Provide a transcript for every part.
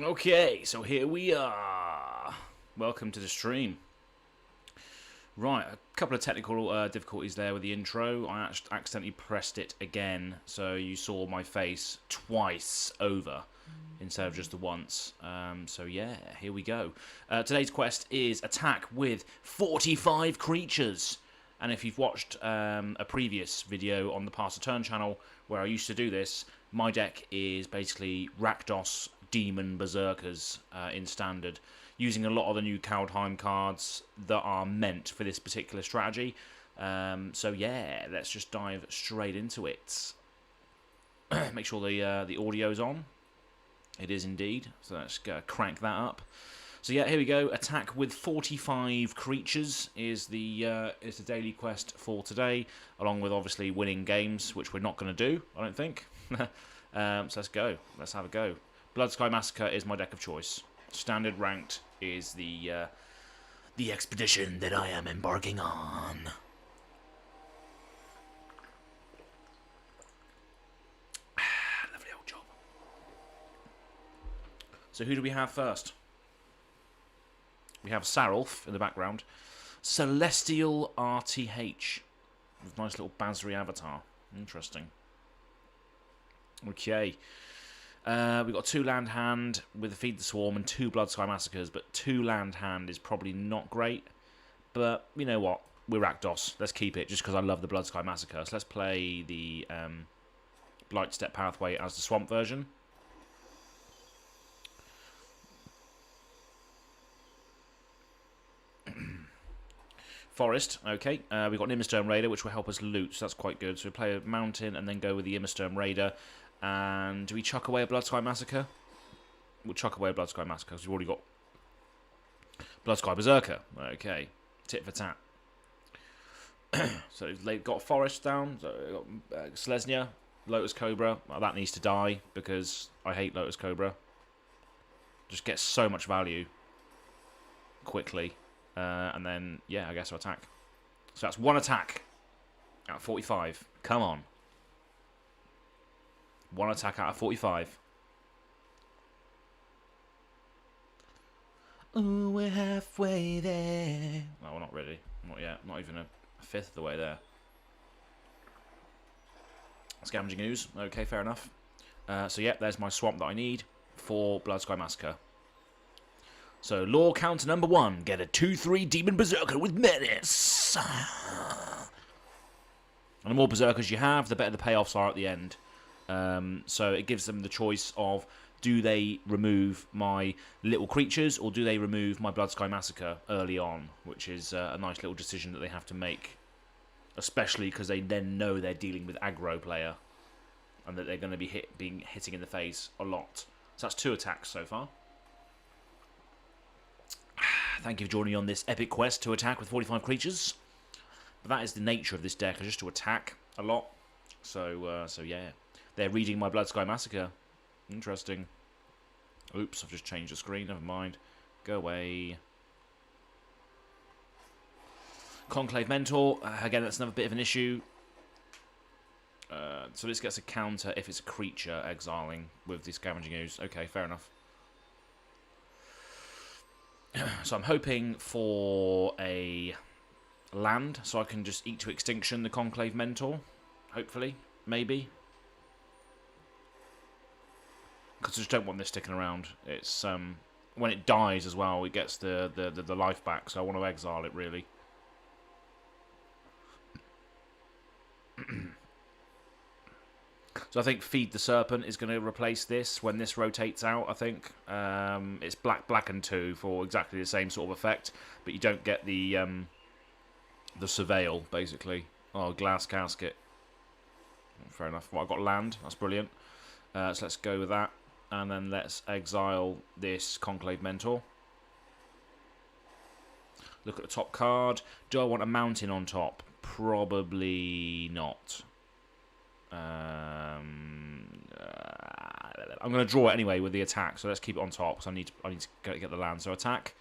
Okay, so here we are. Welcome to the stream. Right, a couple of technical difficulties there with the intro. I accidentally pressed it again, so you saw my face twice over instead of just the once. So yeah, here we go. Today's quest is attack with 45 creatures. And if you've watched a previous video on the Pass a Turn channel where I used to do this, my deck is basically rakdos demon berserkers in standard, using a lot of the new Kaldheim cards that are meant for this particular strategy. So yeah, let's just dive straight into it. Make sure the audio's on. It is indeed. So let's crank that up. So yeah, here we go. Attack with 45 creatures is the daily quest for today, along with obviously winning games, which we're not going to do, I don't think. So let's go. Let's have a go. Bloodsky Massacre is my deck of choice. Standard ranked is the expedition that I am embarking on. Lovely old job. So who do we have first? We have Sarulf in the background. Celestial RTH. With a nice little Basri avatar. Interesting. Okay. We've got 2 land hand with Feed the Swarm and 2 Bloodsky Massacres, but 2 land hand is probably not great. But you know what? We're Rakdos. Let's keep it just because I love the Bloodsky Massacre. So let's play the Blightstep Pathway as the Swamp version. Forest, okay. We've got an Immersturm Raider, which will help us loot, so that's quite good. So we play a Mountain and then go with the Immersturm Raider. And do we chuck away a Bloodsky Massacre? We'll chuck away a Bloodsky Massacre, because we've already got Bloodsky Berserker. Okay, tit for tat. So they've got Forest down, so we've got Selesnya, Lotus Cobra. Well, that needs to die, because I hate Lotus Cobra. Just gets so much value quickly. And then, yeah, I guess I'll attack. So that's 1 attack out of 45. Come on. 1 attack out of 45. Oh, we're halfway there. No, we're not really. Not yet. Not even a fifth of the way there. Scavenging Ooze. Okay, fair enough. So, yeah, there's my swamp that I need for Bloodsky Massacre. So, lore counter number 1. Get a 2/3 Demon Berserker with Menace. And the more Berserkers you have, the better the payoffs are at the end. So it gives them the choice of, do they remove my little creatures or do they remove my Bloodsky Massacre early on, which is a nice little decision that they have to make, especially because they then know they're dealing with aggro player and that they're going to be hitting in the face a lot. So that's 2 attacks so far. Thank you for joining me on this epic quest to attack with 45 creatures. But that is the nature of this deck, just to attack a lot. So yeah. They're reading my Bloodsky Massacre. Interesting. Oops, I've just changed the screen. Never mind. Go away. Conclave Mentor. Again, that's another bit of an issue. So this gets a counter if it's a creature exiling with the Scavenging Ooze. Okay, fair enough. So I'm hoping for a land, so I can just eat to extinction the Conclave Mentor. Hopefully. Maybe. Because I just don't want this sticking around. It's when it dies as well, it gets the life back, so I want to exile it, really. So I think Feed the Serpent is going to replace this when this rotates out, I think. It's black and 2 for exactly the same sort of effect, but you don't get the Surveil, basically. Oh, Glass Casket. Fair enough. Well, I've got land. That's brilliant. So let's go with that. And then let's exile this Conclave Mentor. Look at the top card. Do I want a Mountain on top? Probably not. I'm going to draw it anyway with the attack, so let's keep it on top, because I need to get the land. So attack.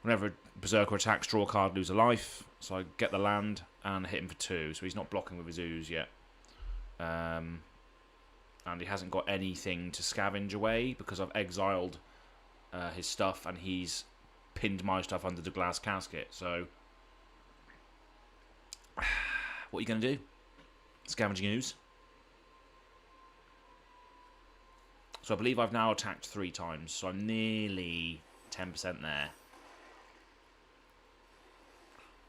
Whenever a Berserker attacks, draw a card, lose a life. So I get the land and hit him for 2. So he's not blocking with his ooze yet. And he hasn't got anything to scavenge away because I've exiled his stuff and he's pinned my stuff under the glass casket. So, what are you going to do? Scavenging ooze. So I believe I've now attacked 3 times. So I'm nearly 10% there.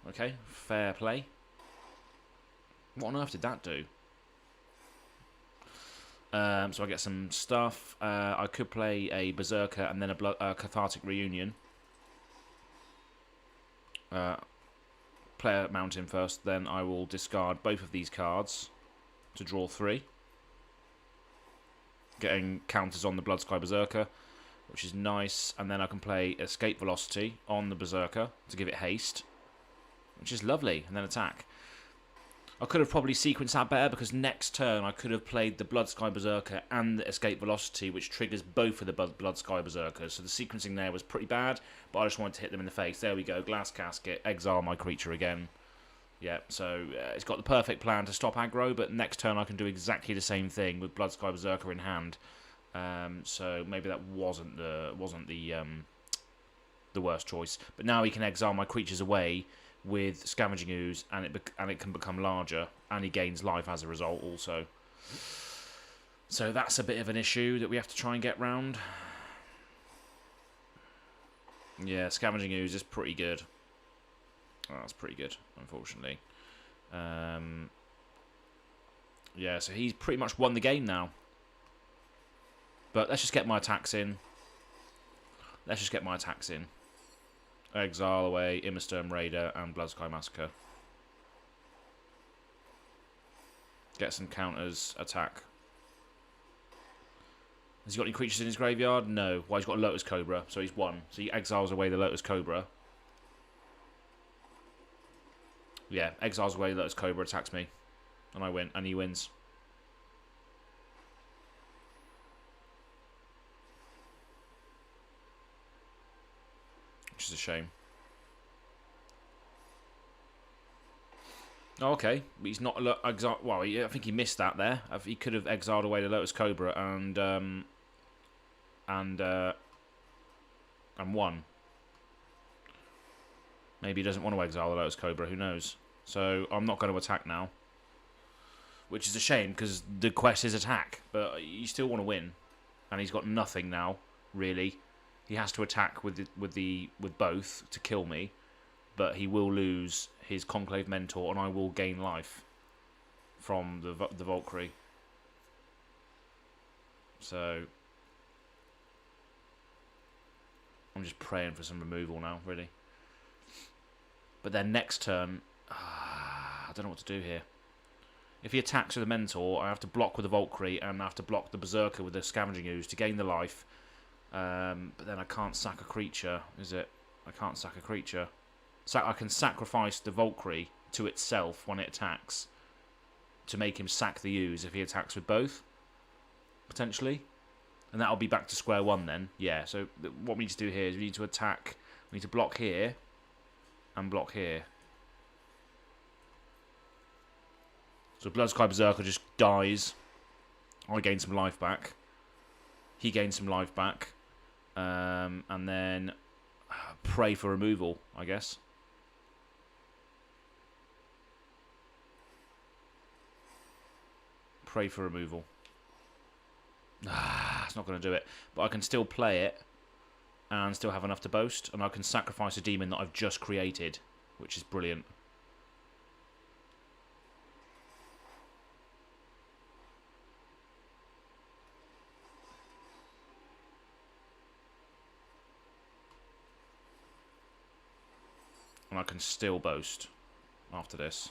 Okay, fair play. What on earth did that do? So I get some stuff. I could play a Berserker and then a Cathartic Reunion. Play a Mountain first, then I will discard both of these cards to draw 3. Getting counters on the Bloodsky Berserker, which is nice. And then I can play Escape Velocity on the Berserker to give it haste, which is lovely, and then attack. I could have probably sequenced that better because next turn I could have played the Bloodsky Berserker and the Escape Velocity, which triggers both of the Bloodsky Berserkers. So the sequencing there was pretty bad, but I just wanted to hit them in the face. There we go, Glass Casket, exile my creature again. Yeah, so it's got the perfect plan to stop aggro, but next turn I can do exactly the same thing with Bloodsky Berserker in hand. So maybe that wasn't the worst choice. But now he can exile my creatures away with Scavenging Ooze, and it can become larger, and he gains life as a result also. So that's a bit of an issue that we have to try and get round. Yeah, Scavenging Ooze is pretty good. Oh, that's pretty good, unfortunately. Yeah, so he's pretty much won the game now. But let's just get my attacks in. Exile away, Immersturm Raider, and Bloodsky Massacre. Get some counters, attack. Has he got any creatures in his graveyard? No. Well, he's got a Lotus Cobra, so he's won. So he exiles away the Lotus Cobra. Yeah, exiles away the Lotus Cobra, attacks me. And I win, and he wins. Which is a shame. Oh, okay, he's not exiled. Well, I think he missed that there. He could have exiled away the Lotus Cobra and won. Maybe he doesn't want to exile the Lotus Cobra. Who knows? So I'm not going to attack now, which is a shame because the quest is attack. But you still want to win, and he's got nothing now. Really, he has to attack with both to kill me, but he will lose his Conclave Mentor, and I will gain life from the Valkyrie. So I'm just praying for some removal now, really. But then next turn, I don't know what to do here. If he attacks with a Mentor, I have to block with the Valkyrie, and I have to block the Berserker with the Scavenging Ooze to gain the life. But then I can't sack a creature, is it? I can't sack a creature. So I can sacrifice the Valkyrie to itself when it attacks to make him sack the Ooze if he attacks with both, potentially. And that'll be back to square one then. Yeah, so what we need to do here is we need to attack. We need to block here and block here. So Bloodsky Berserker just dies. I gain some life back. He gains some life back. And then pray for removal, I guess. Pray for removal. It's not going to do it. But I can still play it and still have enough to boast. And I can sacrifice a demon that I've just created, which is brilliant. And I can still boast after this.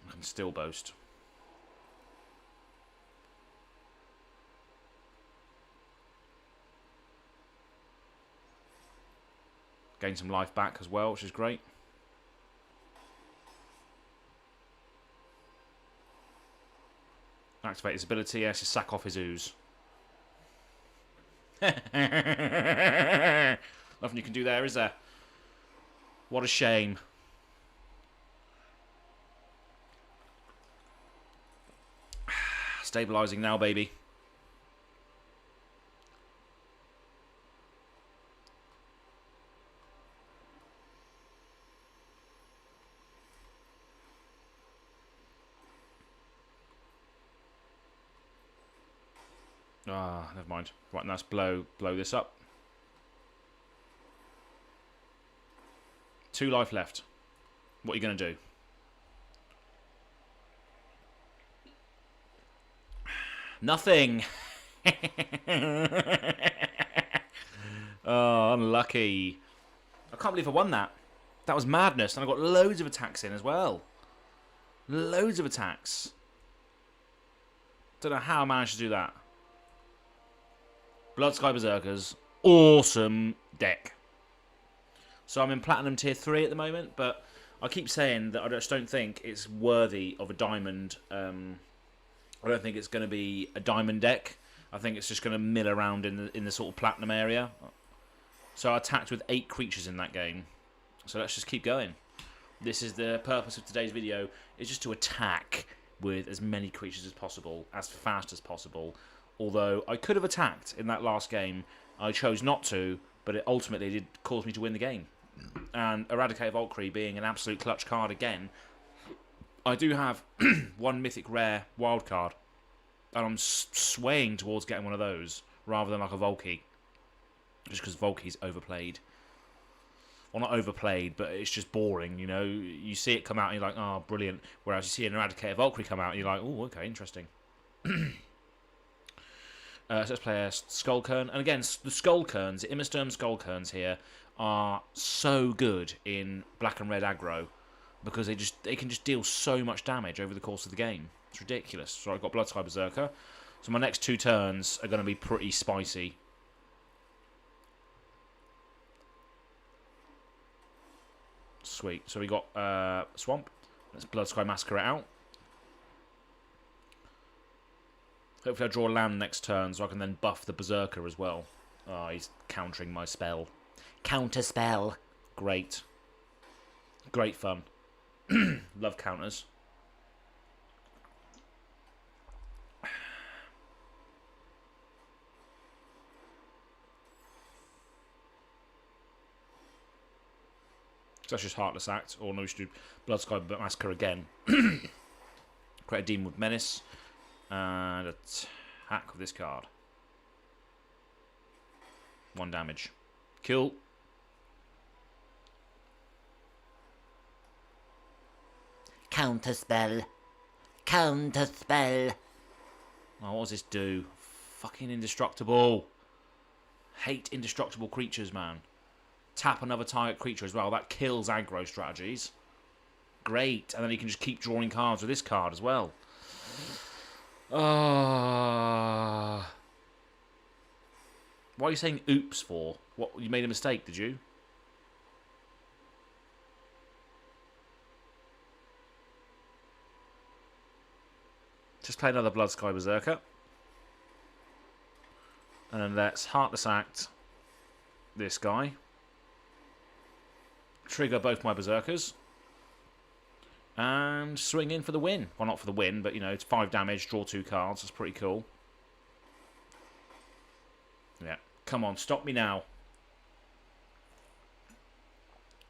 I can still boast. Gain some life back as well, which is great. Activate his ability, yes, to sack off his ooze. Nothing you can do there, is there? What a shame. Stabilising now, baby. Ah, never mind. Right, now let's blow this up. 2 life left. What are you going to do? Nothing. Oh, unlucky. I can't believe I won that. That was madness. And I got loads of attacks in as well. Loads of attacks. Don't know how I managed to do that. Blood Sky Berserkers. Awesome deck. So I'm in Platinum Tier 3 at the moment, but I keep saying that I just don't think it's worthy of a diamond. I don't think it's going to be a diamond deck. I think it's just going to mill around in the sort of Platinum area. So I attacked with 8 creatures in that game. So let's just keep going. This is the purpose of today's video, is just to attack with as many creatures as possible, as fast as possible. Although I could have attacked in that last game, I chose not to, but it ultimately did cause me to win the game. And Eradicate Valkyrie being an absolute clutch card again, I do have 1 mythic rare wild card, and I'm swaying towards getting one of those rather than like a Valky, just because Valky's overplayed. Well, not overplayed, but it's just boring, you know. You see it come out and you're like, oh, brilliant. Whereas you see an Eradicator Valkyrie come out and you're like, oh, okay, interesting. So let's play a Skullkern. And again, the Skullkerns, the Immersturm Skullkerns here, are so good in black and red aggro because they can just deal so much damage over the course of the game. It's ridiculous. So I've got Blood Sky Berserker. So my next 2 turns are going to be pretty spicy. Sweet. So we got Swamp. Let's Blood Sky Massacre it out. Hopefully I draw a land next turn so I can then buff the Berserker as well. Oh, he's countering my spell. Counter spell. Great. Great fun. Love counters. So that's just Heartless Act, or no, we should do Blood Sky Massacre again. Create a Demon with Menace, and attack with this card. 1 damage. Kill. Counterspell. Counterspell. Oh, what does this do? Fucking indestructible. Hate indestructible creatures, man. Tap another target creature as well. That kills aggro strategies. Great. And then you can just keep drawing cards with this card as well. Why are you saying oops for? What, you made a mistake, did you? Just play another Blood Sky Berserker. And then let's Heartless Act this guy. Trigger both my Berserkers. And swing in for the win. Well, not for the win, but, you know, it's 5 damage, draw 2 cards. That's pretty cool. Yeah. Come on, stop me now.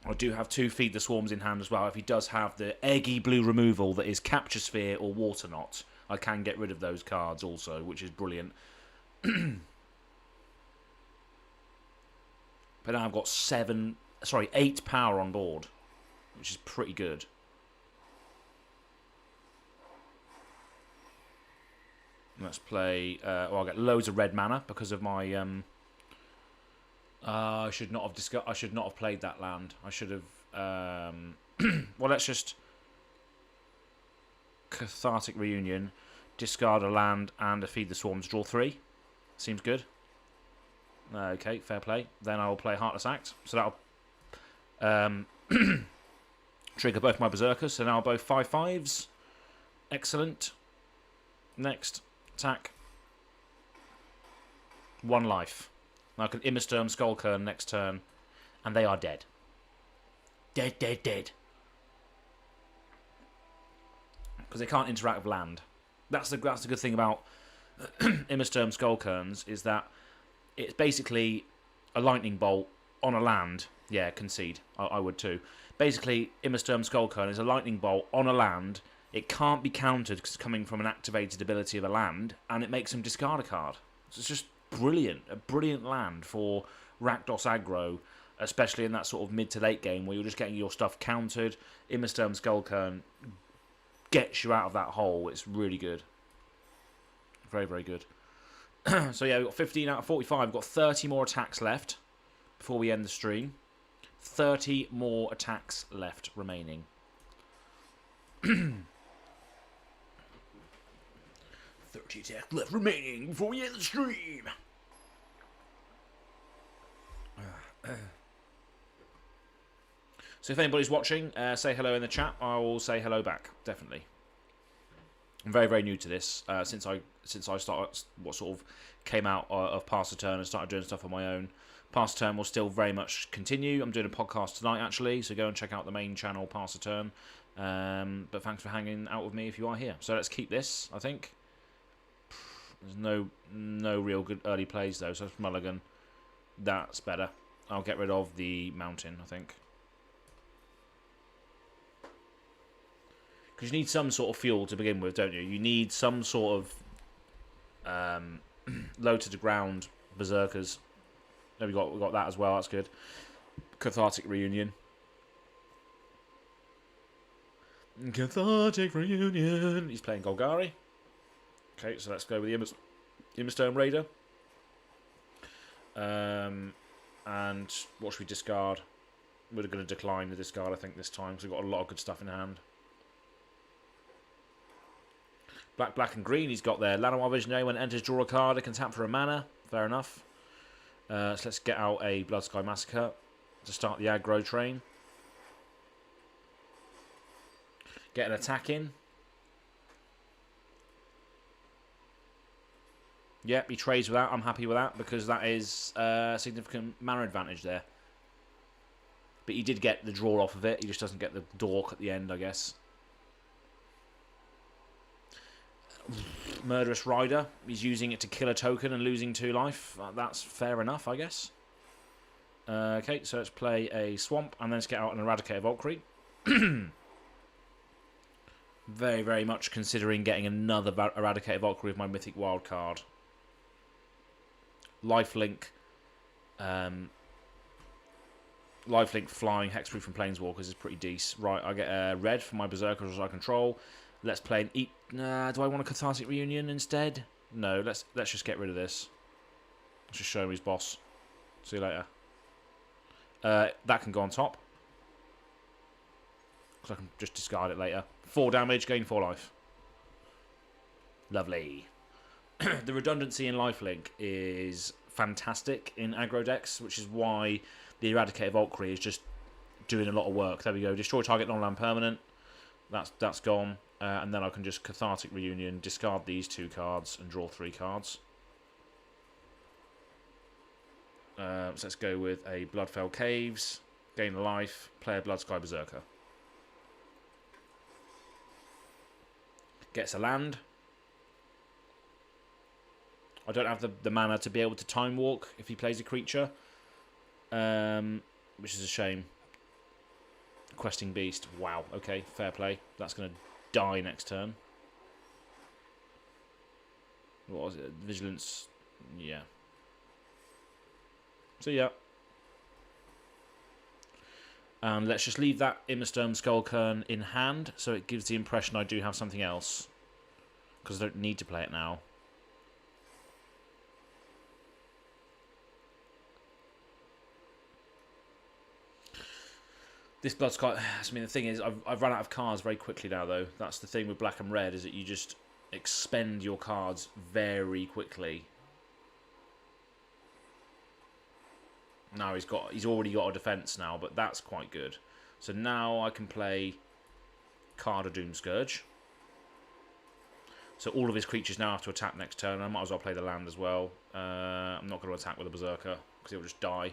I do have 2 Feed the Swarms in hand as well. If he does have the eggy blue removal that is Capture Sphere or Water Knot, I can get rid of those cards also, which is brilliant. But now I've got 8 power on board, which is pretty good. Let's play. Well, I'll get loads of red mana because of my. I should not have played that land. I should have. Well, let's just Cathartic Reunion, discard a land and a Feed the Swarms. Draw 3. Seems good. Okay, fair play. Then I will play Heartless Act. So that'll trigger both my Berserkers. So now I'll both 5/5s. Excellent. Next. Attack. 1 life. Now I can Immersturm Skullkern next turn. And they are dead. Dead, dead, dead. Because they can't interact with land. That's the good thing about Immersturm Skullcairns, is that it's basically a lightning bolt on a land. Yeah, concede. I would too. Basically, Immersturm Skullcairn is a lightning bolt on a land. It can't be countered because it's coming from an activated ability of a land, and it makes him discard a card. So it's just brilliant. A brilliant land for Rakdos aggro, especially in that sort of mid to late game where you're just getting your stuff countered. Immersturm Skullcairn gets you out of that hole. It's really good. Very, very good. So yeah, we've got 15 out of 45. We've got 30 more attacks left before we end the stream. 30 more attacks left remaining. 30 attacks left remaining before we end the stream. So if anybody's watching, say hello in the chat. I will say hello back, definitely. I'm very, very new to this. Since I started, what sort of came out of Pass the Turn and started doing stuff on my own. Pass the Turn will still very much continue. I'm doing a podcast tonight, actually, so go and check out the main channel, Pass the Turn. But thanks for hanging out with me if you are here. So let's keep this, I think. There's no real good early plays, though, so that's Mulligan. That's better. I'll get rid of the mountain, I think. Because you need some sort of fuel to begin with, don't you? You need some sort of low to the ground berserkers. There we got that as well. That's good. Cathartic Reunion. Cathartic Reunion. He's playing Golgari. Okay, so let's go with the Immersturm Raider. And what should we discard? We're going to decline the discard, I think, this time, because we've got a lot of good stuff in hand. Black, black, and green. He's got their Llanowar Visionary. When it enters, draw a card. It can tap for a mana. Fair enough. So let's get out a Bloodsky Massacre to start the aggro train. Get an attack in. Yep, he trades with that. I'm happy with that because that is a significant mana advantage there. But he did get the draw off of it. He just doesn't get the dork at the end, I guess. Murderous Rider. He's using it to kill a token and losing 2 life. That's fair enough, I guess. Okay, so let's play a Swamp and then let's get out an Eradicator Valkyrie. Very, very much considering getting another Eradicator Valkyrie with my Mythic Wild card. Lifelink. Lifelink flying Hexproof from Planeswalkers is pretty decent. Right, I get a red for my Berserkers as I control. Let's play an do I want a Cathartic Reunion instead? No, let's just get rid of this. Let's just show him his boss. See you later. That can go on top. Because I can just discard it later. 4 damage, gain 4 life. Lovely. The redundancy in lifelink is fantastic in aggro decks, which is why the Eradicator Valkyrie is just doing a lot of work. There we go. Destroy target non-land permanent. That's gone. And then I can just Cathartic Reunion, discard these 2 cards, and draw 3 cards. So let's go with a Bloodfell Caves, gain a life, play a Bloodsky Berserker. Gets a land. I don't have the mana to be able to Time Walk if he plays a creature, which is a shame. Questing Beast. Wow, okay, fair play. That's going to die next turn. What was it? Vigilance. Yeah. So yeah. And let's just leave that Immersturm Skullcairn in hand, so it gives the impression I do have something else. Because I don't need to play it now. This Bloodsky, I mean, the thing is, I've run out of cards very quickly now, though. That's the thing with black and red, is that you just expend your cards very quickly. Now he's already got a defense now, but that's quite good. So now I can play Card Doom Scourge. So all of his creatures now have to attack next turn. I might as well play the land as well. I'm not going to attack with a Berserker because he'll just die.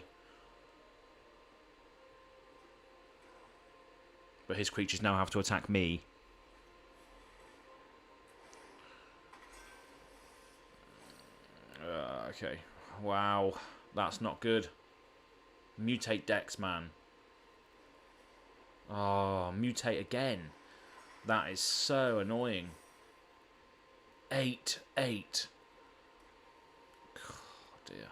But his creatures now have to attack me. Okay. Wow. That's not good. Mutate decks, man. Oh, mutate again. That is so annoying. 8, 8. Oh, dear.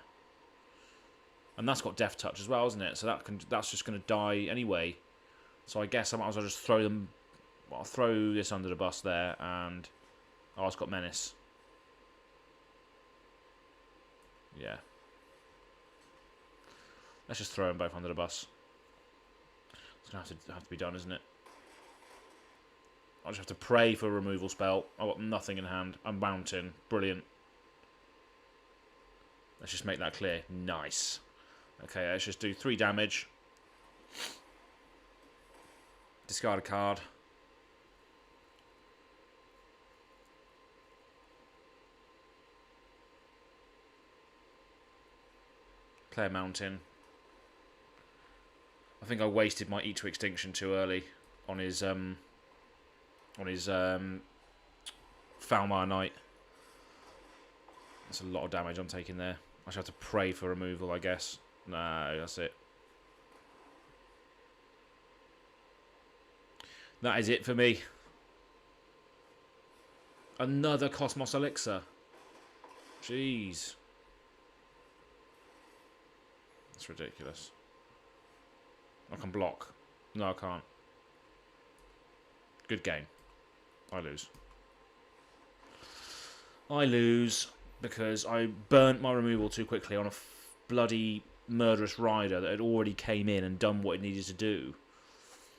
And that's got Death Touch as well, isn't it? So that's just going to die anyway. So I guess I might as well just throw them... Well, I'll throw this under the bus there, and... Oh, it's got Menace. Yeah. Let's just throw them both under the bus. It's going to have to be done, isn't it? I just have to pray for a removal spell. I've got nothing in hand. I'm mounting. Brilliant. Let's just make that clear. Nice. Okay, let's just do 3 damage. Discard a card. Play a mountain. I think I wasted my Eat to Extinction too early on his Falmar Knight. That's a lot of damage I'm taking there. I should have to pray for removal, I guess. No, that's it. That is it for me. Another Cosmos Elixir. Jeez. That's ridiculous. I can block. No, I can't. Good game. I lose. I lose because I burnt my removal too quickly on a bloody murderous rider that had already came in and done what it needed to do.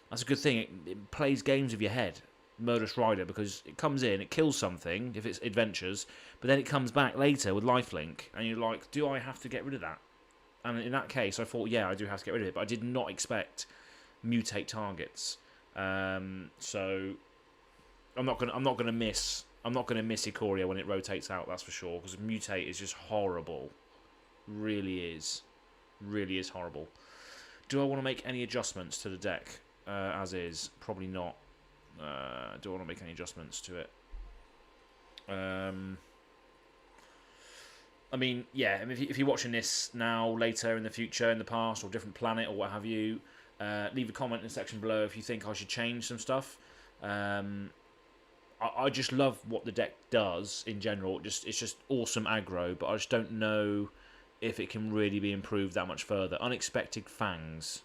That's a good thing. It plays games with your head, murderous rider, because it comes in, it kills something if it's adventures, but then it comes back later with lifelink, and you're like, do I have to get rid of that? And in that case, I thought, yeah, I do have to get rid of it, but I did not expect mutate targets. So I'm not gonna miss Ikoria when it rotates out. That's for sure, because mutate is just horrible. Really is horrible. Do I want to make any adjustments to the deck as is? Probably not. Do I want to make any adjustments to it? I mean, yeah. I mean, if you're watching this now, later in the future, in the past, or different planet, or what have you, leave a comment in the section below if you think I should change some stuff. I just love what the deck does in general. It's just awesome aggro, but I just don't know if it can really be improved that much further. Unexpected Fangs.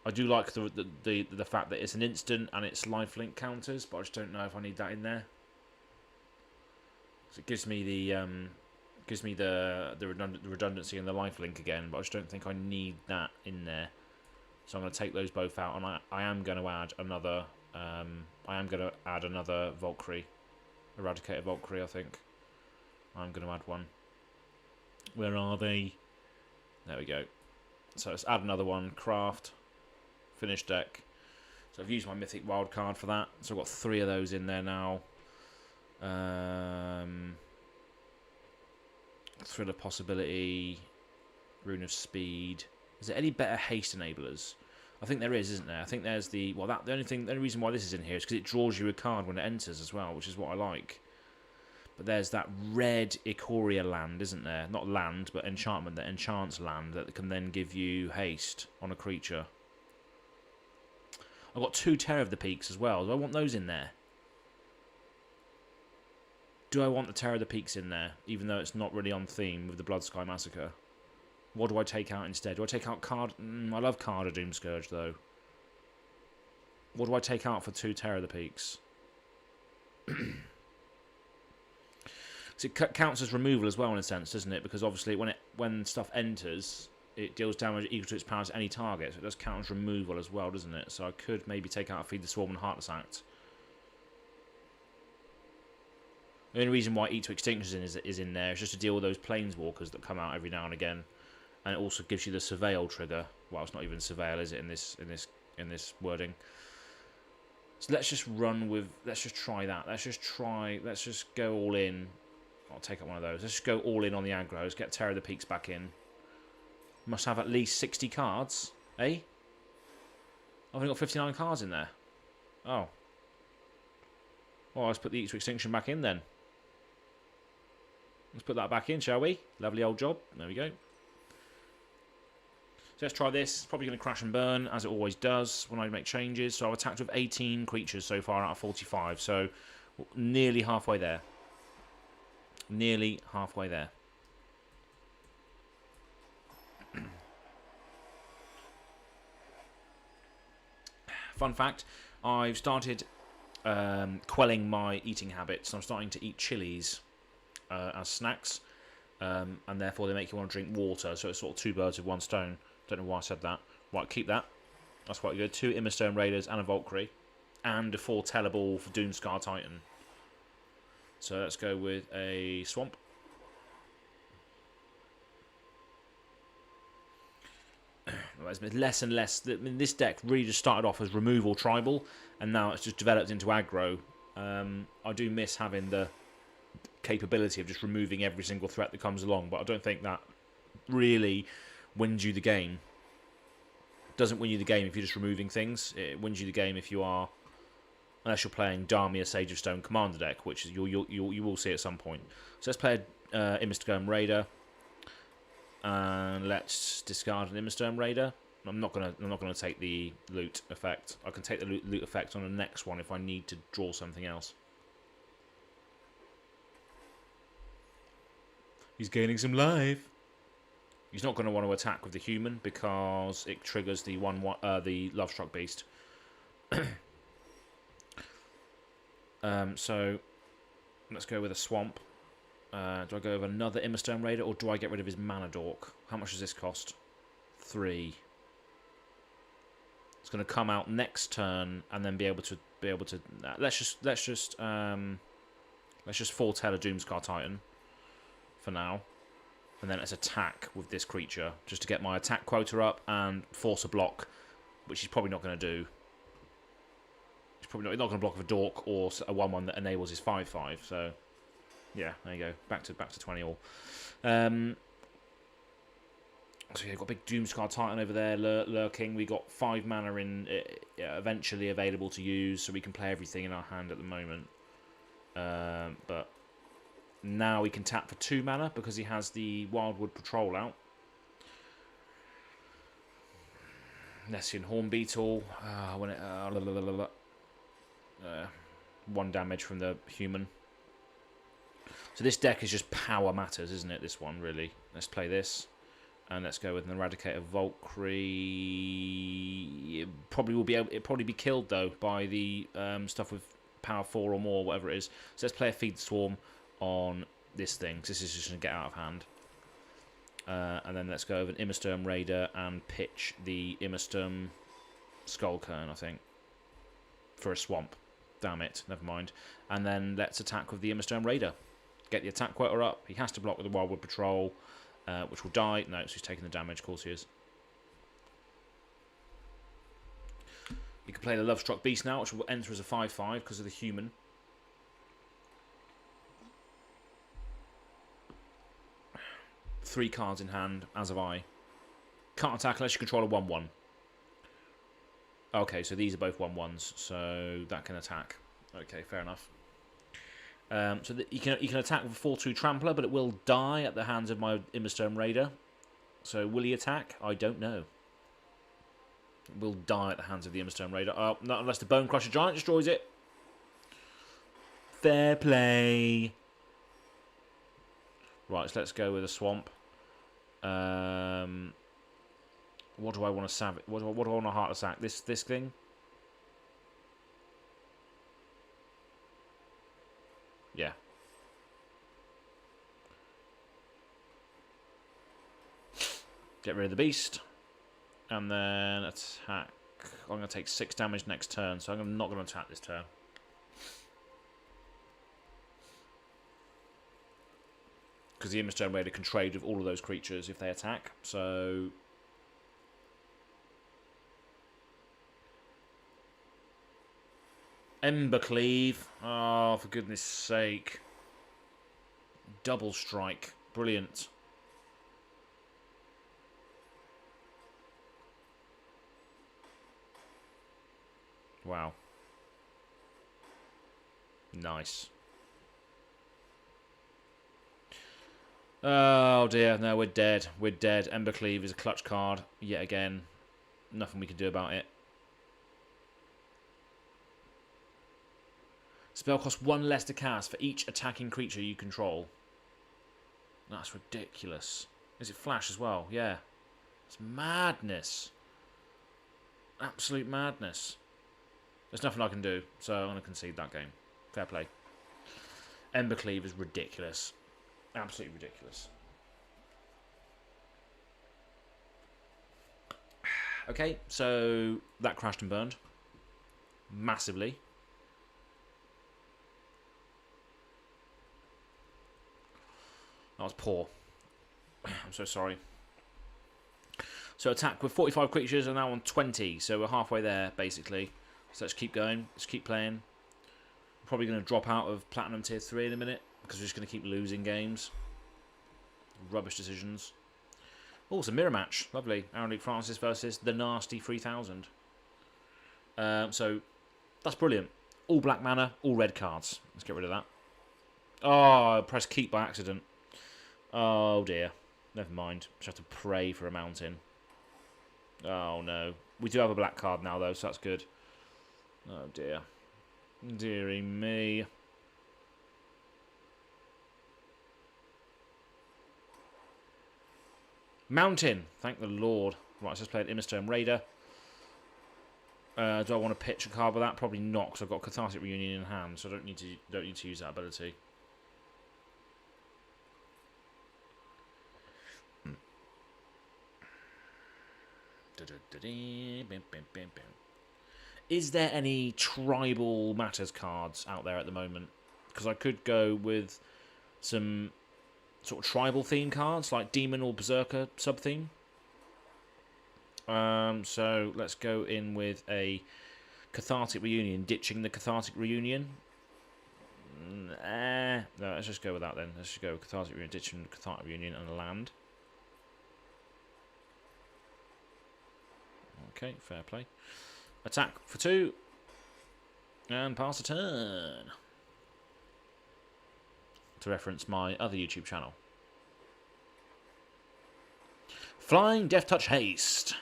I do like the fact that it's an instant and it's lifelink counters, but I just don't know if I need that in there. So it gives me the redundancy and the lifelink again, but I just don't think I need that in there. So I'm going to take those both out, and I am going to add another. Valkyrie, Eradicator Valkyrie. I think I'm going to add one. Where are they? There we go. So let's add another one. Craft. Finish deck. So I've used my Mythic Wildcard for that. So I've got 3 of those in there now. Thriller Possibility. Rune of Speed. Is there any better haste enablers? I think there is, isn't there? I think there's the only reason why this is in here is because it draws you a card when it enters as well, which is what I like. But there's that red Ikoria land, isn't there? Not land, but enchantment that enchants land that can then give you haste on a creature. I've got 2 Terror of the Peaks as well. Do I want those in there? Do I want the Terror of the Peaks in there, even though it's not really on theme with the Bloodsky Massacre? What do I take out instead? Do I take out Card... I love Card of Doomscourge, though. What do I take out for 2 Terror of the Peaks? So it counts as removal as well, in a sense, doesn't it? Because obviously when stuff enters, it deals damage equal to its power to any target. So it does count as removal as well, doesn't it? So I could maybe take out Feed the Swarm and Heartless Act. The only reason why Eat to Extinction is in there is just to deal with those Planeswalkers that come out every now and again. And it also gives you the Surveil trigger. Well, it's not even Surveil, is it, in this wording? So let's just run with... Let's just try that. Let's just go all in. I'll take up one of those. Let's just go all in on the aggros. Get Terror of the Peaks back in. Must have at least 60 cards. Eh? I've only got 59 cards in there. Oh. Well, let's put the Eat to Extinction back in then. Let's put that back in, shall we? Lovely old job. There we go. So let's try this. It's probably going to crash and burn, as it always does when I make changes. So I've attacked with 18 creatures so far out of 45. So nearly halfway there. Nearly halfway there. Fun fact, I've started quelling my eating habits. I'm starting to eat chilies as snacks, and therefore they make you want to drink water. So it's sort of two birds with one stone. Don't know why I said that. Right, keep that. That's quite good. 2 Immerstone Raiders and a Valkyrie, and a 4 Teleball for Doomscar Titan. So let's go with a Swamp. It's been less and less. I mean, this deck really just started off as removal tribal, and now it's just developed into aggro. I do miss having the capability of just removing every single threat that comes along, but I don't think that really wins you the game. It doesn't win you the game if you're just removing things. It wins you the game if you are, unless you're playing Dharmia Sage of Stone Commander deck, which you will see at some point. So let's play Immerstone Raider. And let's discard an Immerstone Raider. I'm not gonna take the loot effect. I can take the loot effect on the next one if I need to draw something else. He's gaining some life. He's not going to want to attack with the human because it triggers the the Lovestruck Beast. So let's go with a Swamp. Do I go with another Immerstone Raider, or do I get rid of his Mana Dork? How much does this cost? 3. It's going to come out next turn, and then be able to. Let's just foretell a Doomscar Titan for now, and then let's attack with this creature just to get my attack quota up and force a block, which he's probably not going to do. He's probably not going to block with a Dork or a 1/1 that enables his 5/5. So. Yeah, there you go. Back to 20 all. So yeah, we've got a big Doomscar Titan over there lurking. We got 5 mana in eventually available to use, so we can play everything in our hand at the moment. But now we can tap for 2 mana because he has the Wildwood Patrol out. Nessian Hornbeetle. When it 1 damage from the human. So this deck is just power matters, isn't it? This one, really. Let's play this. And let's go with an Eradicator Valkyrie. It probably will be able, it'll probably be killed, though, by the stuff with power 4 or more, whatever it is. So let's play a Feed the Swarm on this thing. This is just going to get out of hand. And then let's go with an Immerstone Raider and pitch the Immerstone Skullkern, I think, for a Swamp. Damn it, never mind. And then let's attack with the Immerstone Raider. Get the attack quota up. He has to block with the Wildwood Patrol, which will die. No, so he's taking the damage. Of course he is. You can play the Lovestruck Beast now, which will enter as a 5/5 because of the human. Three cards in hand, as have I. Can't attack unless you control a 1/1. Okay, so these are both 1/1s, so that can attack. Okay, fair enough. So you can attack with a 4/2 Trampler, but it will die at the hands of my Immerstone Raider. So will he attack? I don't know. It will die at the hands of the Immerstone Raider. Not unless the Bone Crusher Giant destroys it. Fair play. Right, so let's go with a Swamp. What do I want to savage? What do I want to Heart Attack? This thing. Yeah. Get rid of the beast. And then attack. I'm going to take 6 damage next turn, so I'm not going to attack this turn. Because the Immerstone Raider can trade with all of those creatures if they attack. So Embercleave. Oh, for goodness sake. Double strike. Brilliant. Wow. Nice. Oh dear, no, we're dead. We're dead. Embercleave is a clutch card yet again. Nothing we can do about it. Spell costs 1 less to cast for each attacking creature you control. That's ridiculous. Is it flash as well? Yeah. It's madness. Absolute madness. There's nothing I can do, so I'm going to concede that game. Fair play. Embercleave is ridiculous. Absolutely ridiculous. Okay, so that crashed and burned. Massively. That was poor. I'm so sorry. So attack with 45 creatures and now on 20. So we're halfway there, basically. So let's keep going. Let's keep playing. Probably going to drop out of Platinum Tier 3 in a minute, because we're just going to keep losing games. Rubbish decisions. Oh, it's a mirror match. Lovely. Aaron Luke Francis versus the Nasty 3000. So that's brilliant. All black mana, all red cards. Let's get rid of that. Oh, I pressed keep by accident. Oh dear. Never mind. Just have to pray for a mountain. Oh no. We do have a black card now though, so that's good. Oh dear. Dearie me. Mountain. Thank the Lord. Right, let's just play an Immerstone Raider. Do I want to pitch a card with that? Probably not, because I've got Cathartic Reunion in hand, so I don't need to use that ability. Is there any Tribal Matters cards out there at the moment? Because I could go with some sort of tribal theme cards, like Demon or Berserker sub-theme. So let's go in with a Cathartic Reunion, ditching the Cathartic Reunion. No, let's just go with that then. Let's just go with Cathartic Reunion, ditching Cathartic Reunion and a land. Okay, fair play. Attack for 2. And pass a turn. To reference my other YouTube channel. Flying Death Touch Haste.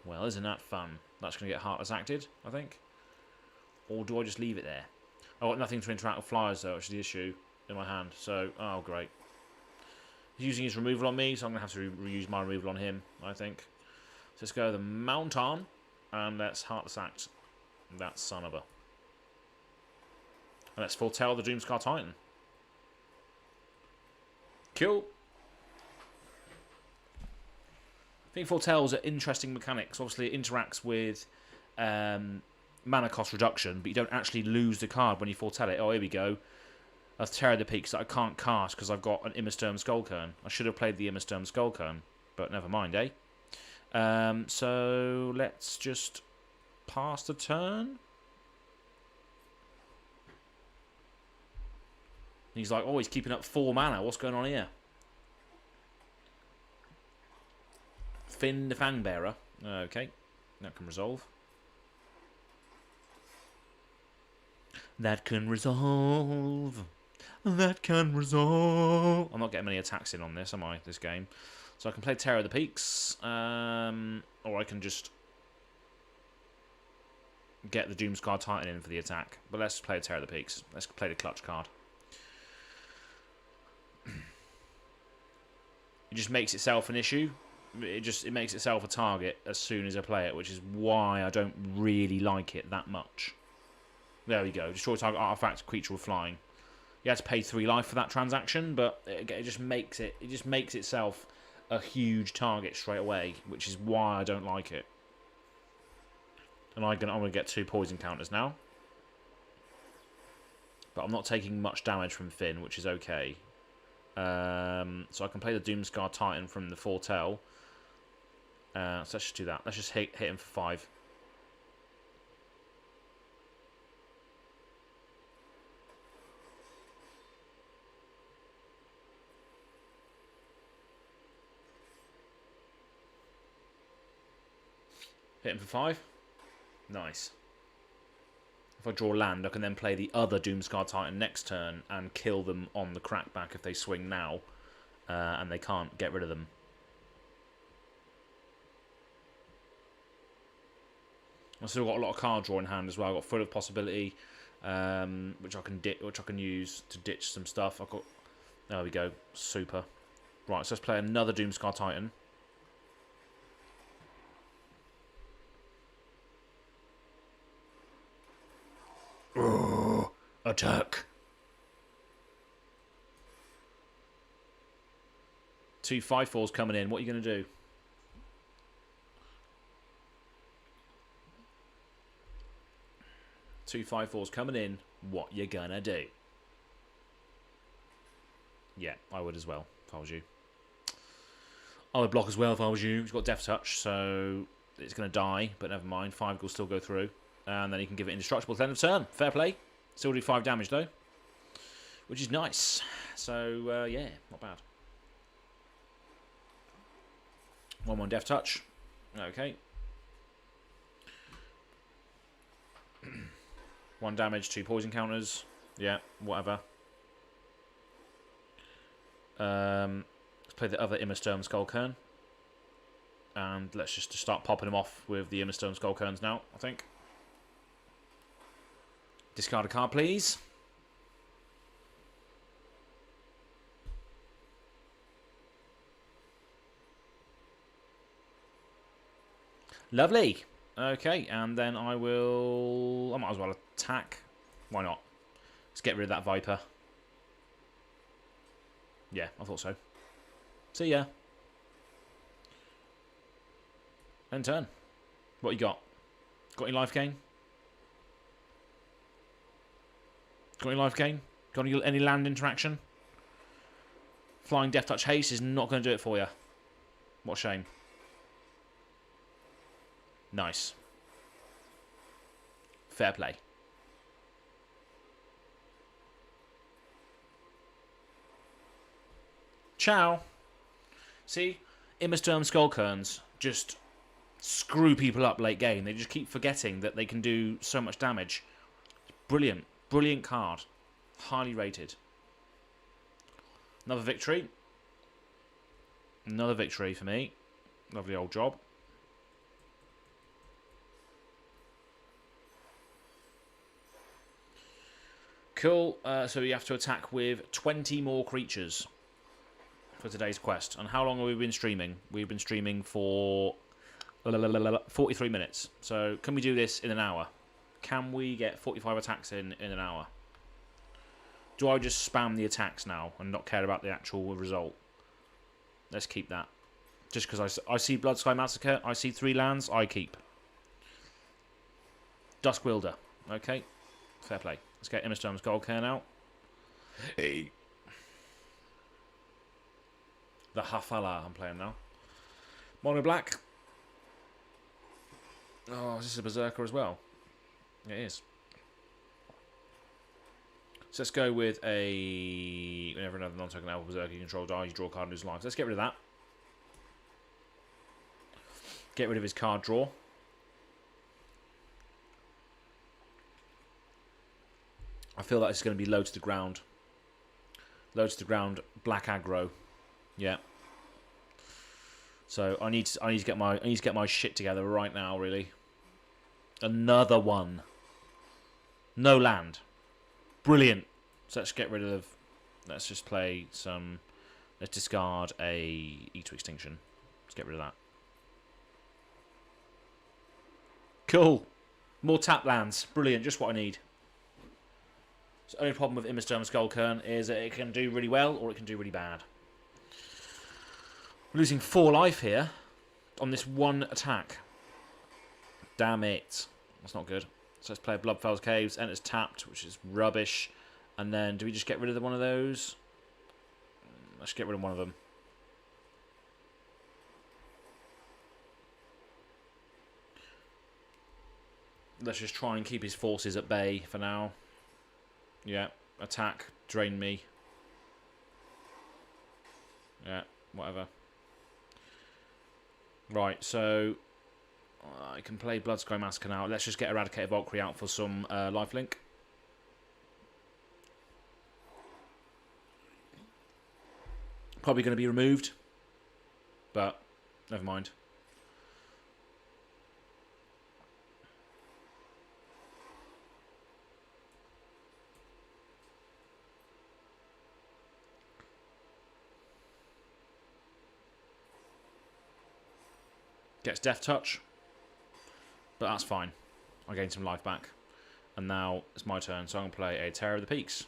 Well, isn't that fun? That's going to get Heartless acted, I think. Or do I just leave it there? I've got nothing to interact with flyers, though, which is the issue in my hand. So, oh, great. He's using his removal on me, so I'm going to have to reuse my removal on him, I think. So let's go the Mount on, and let's Heartless act that son of a. And let's foretell the Doomscar Titan. Cool. I think foretells are interesting mechanics. Obviously, it interacts with mana cost reduction, but you don't actually lose the card when you foretell it. Oh, here we go. I've Terror the Peaks that I can't cast because I've got an Immersturm Skullcairn. I should have played the Immersturm Skullcairn, but never mind, eh? So let's just pass the turn. He's like, oh, he's keeping up 4 mana. What's going on here? Finn the Fangbearer. Okay, that can resolve. That can resolve. That can resolve. I'm not getting many attacks in on this, am I, this game? So I can play Terror of the Peaks, or I can just get the Doomscar Titan in for the attack. But let's play Terror of the Peaks. Let's play the clutch card. It just makes itself an issue. It makes itself a target as soon as I play it, which is why I don't really like it that much. There we go. Destroy target artifact, creature with flying. You had to pay 3 life for that transaction, but it just makes it. It just makes itself a huge target straight away, which is why I don't like it. And I'm gonna get 2 poison counters now, but I'm not taking much damage from Finn, which is okay. So I can play the Doomscar Titan from the Foretell. So let's just do that. Let's just hit him for 5. Hit him for 5. Nice. If I draw land, I can then play the other Doomscar Titan next turn and kill them on the crackback if they swing now. and they can't get rid of them. I've still got a lot of card draw in hand as well. I've got Full of Possibility, which I can use to ditch some stuff. I've got, there we go, super. Right, so let's play another Doomscar Titan. Attack. 2 5/4s coming in. What are you going to do? Two 5/4s coming in. What you gonna do? Yeah, I would as well if I was you. I would block as well if I was you. He's got Death Touch, so it's going to die, but never mind. 5 will still go through. And then he can give it indestructible at the end of turn. Fair play. Still do 5 damage, though. Which is nice. So, yeah, not bad. 1/1 Death Touch. Okay. 1 damage, 2 poison counters. Yeah, whatever. Let's play the other Immersturm Skullkern. And let's just start popping them off with the Immersturm Skullkerns now, I think. Discard a card, please. Lovely. Okay, and then I might as well attack. Why not? Let's get rid of that Viper. Yeah, I thought so. See ya. End turn. What you got? Got any life gain? Got any life gain? Got any land interaction? Flying Death Touch Haste is not going to do it for you. What a shame. Nice. Fair play. Ciao. See? Immersturm Skullkerns just screw people up late game. They just keep forgetting that they can do so much damage. Brilliant. Brilliant card. Highly rated. Another victory. Another victory for me. Lovely old job. Cool. So we have to attack with 20 more creatures for today's quest. And how long have we been streaming? We've been streaming for 43 minutes. So can we do this in an hour? Can we get 45 attacks in an hour? Do I just spam the attacks now and not care about the actual result? Let's keep that. Just because I see Bloodsky Massacre, I see 3 lands, I keep. Dusk Wielder. Okay. Fair play. Let's get Immersturm's Skullkern out. Hey. The Hafala I'm playing now. Mono Black. Oh, is this a Berserker as well? It is. So let's go with a... Whenever another non-token Alpha Berserker you control dies, you draw a card and lose life. Let's get rid of that. Get rid of his card draw. I feel like it's going to be low to the ground. Low to the ground, black aggro. Yeah. So I need to get my shit together right now, really. Another one. No land. Brilliant. So let's get rid of... Let's just play some... Let's discard a E to Extinction. Let's get rid of that. Cool. More tap lands. Brilliant. Just what I need. So the only problem with Immersturm Skullkern is that it can do really well or it can do really bad. We're losing 4 life here on this one attack. Damn it. That's not good. So let's play Bloodfell's Caves. Enters tapped, which is rubbish. And then, do we just get rid of one of those? Let's get rid of one of them. Let's just try and keep his forces at bay for now. Yeah, attack, drain me. Yeah, whatever. Right, so I can play Bloodsky Massacre now. Let's just get Eradicated Valkyrie out for some lifelink. Probably going to be removed. But, never mind. Gets Death Touch. But that's fine. I gained some life back. And now it's my turn, so I'm going to play a Terror of the Peaks.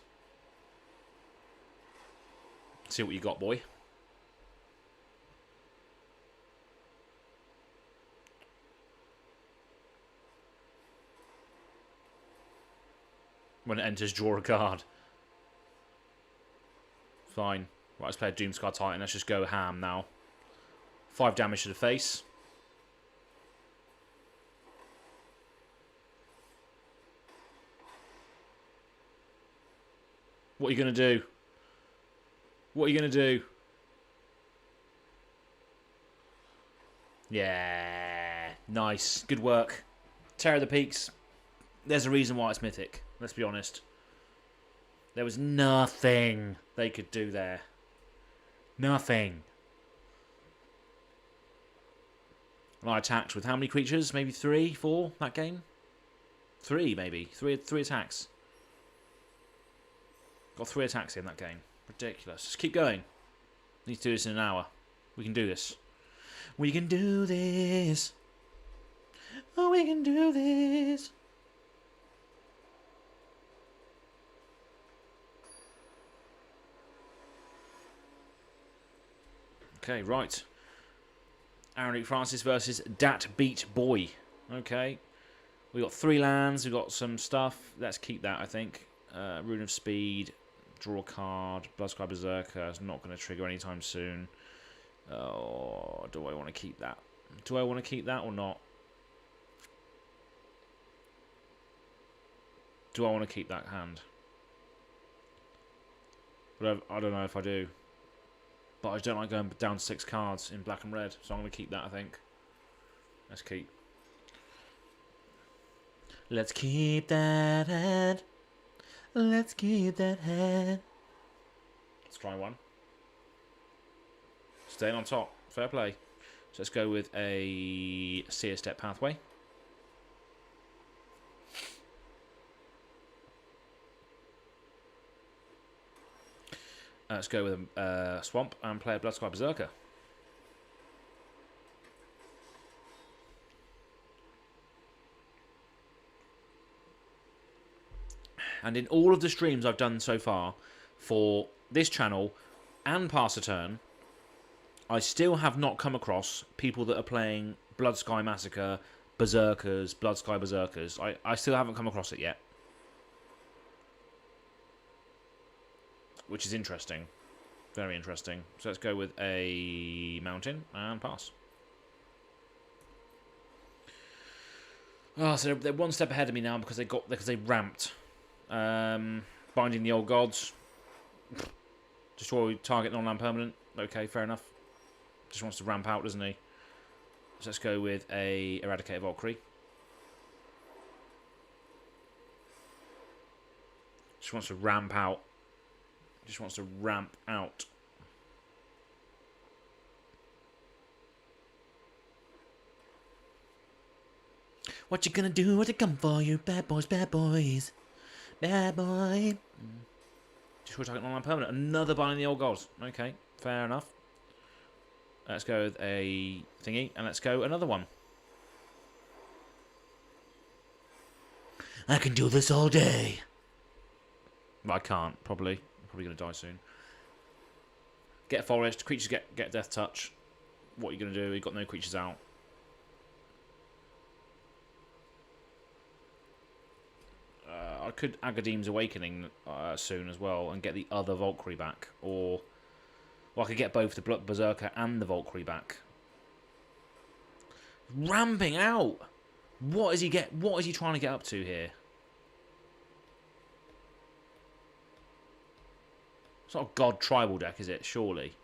See what you got, boy. When it enters, draw a card. Fine. Right, let's play a Doomscar Titan. Let's just go ham now. 5 damage to the face. What are you going to do? What are you going to do? Yeah. Nice. Good work. Terror of the Peaks. There's a reason why it's mythic. Let's be honest. There was nothing they could do there. Nothing. And I attacked with how many creatures? Maybe 3, 4 that game? 3 maybe. Three attacks. Got 3 attacks in that game. Ridiculous. Just keep going. Need to do this in an hour. We can do this. We can do this. Oh, we can do this. Okay, right. Aaron Francis versus Dat Beat Boy. Okay. We got 3 lands. We got some stuff. Let's keep that, I think. Rune of Speed. Draw a card. Bloodsky Berserker is not going to trigger anytime soon. Oh, do I want to keep that? Do I want to keep that or not? Do I want to keep that hand? But I don't know if I do. But I just don't like going down 6 cards in black and red. So I'm going to keep that, I think. Let's keep. Let's keep that hand. Let's keep that hand. Let's try one. Staying on top. Fair play. So let's go with a Seer Step Pathway. Let's go with a Swamp and play a Bloodsky Berserker. And in all of the streams I've done so far for this channel and Pass a Turn, I still have not come across people that are playing Bloodsky Massacre, Berserkers, Bloodsky Berserkers. I still haven't come across it yet. Which is interesting. Very interesting. So let's go with a Mountain and pass. Oh, so they're one step ahead of me now because they ramped. Binding the Old Gods. Destroy target non-land permanent. Okay, fair enough. Just wants to ramp out, doesn't he? So let's go with a Eradicated Valkyrie. Just wants to ramp out. Just wants to ramp out. What you gonna do when they come for you? Bad boys, bad boys. Bad boy. Destroy target non-land permanent. Another Binding the Old Gods. Okay, fair enough. Let's go with a thingy, and let's go another one. I can do this all day. But I can't, probably. I'm probably going to die soon. Get Forest. Creatures get Death Touch. What are you going to do? You've got no creatures out. I could Agadeem's Awakening soon as well and get the other Valkyrie back. Or I could get both the Berserker and the Valkyrie back. Ramping out! What is he trying to get up to here? It's not a God Tribal deck, is it? Surely.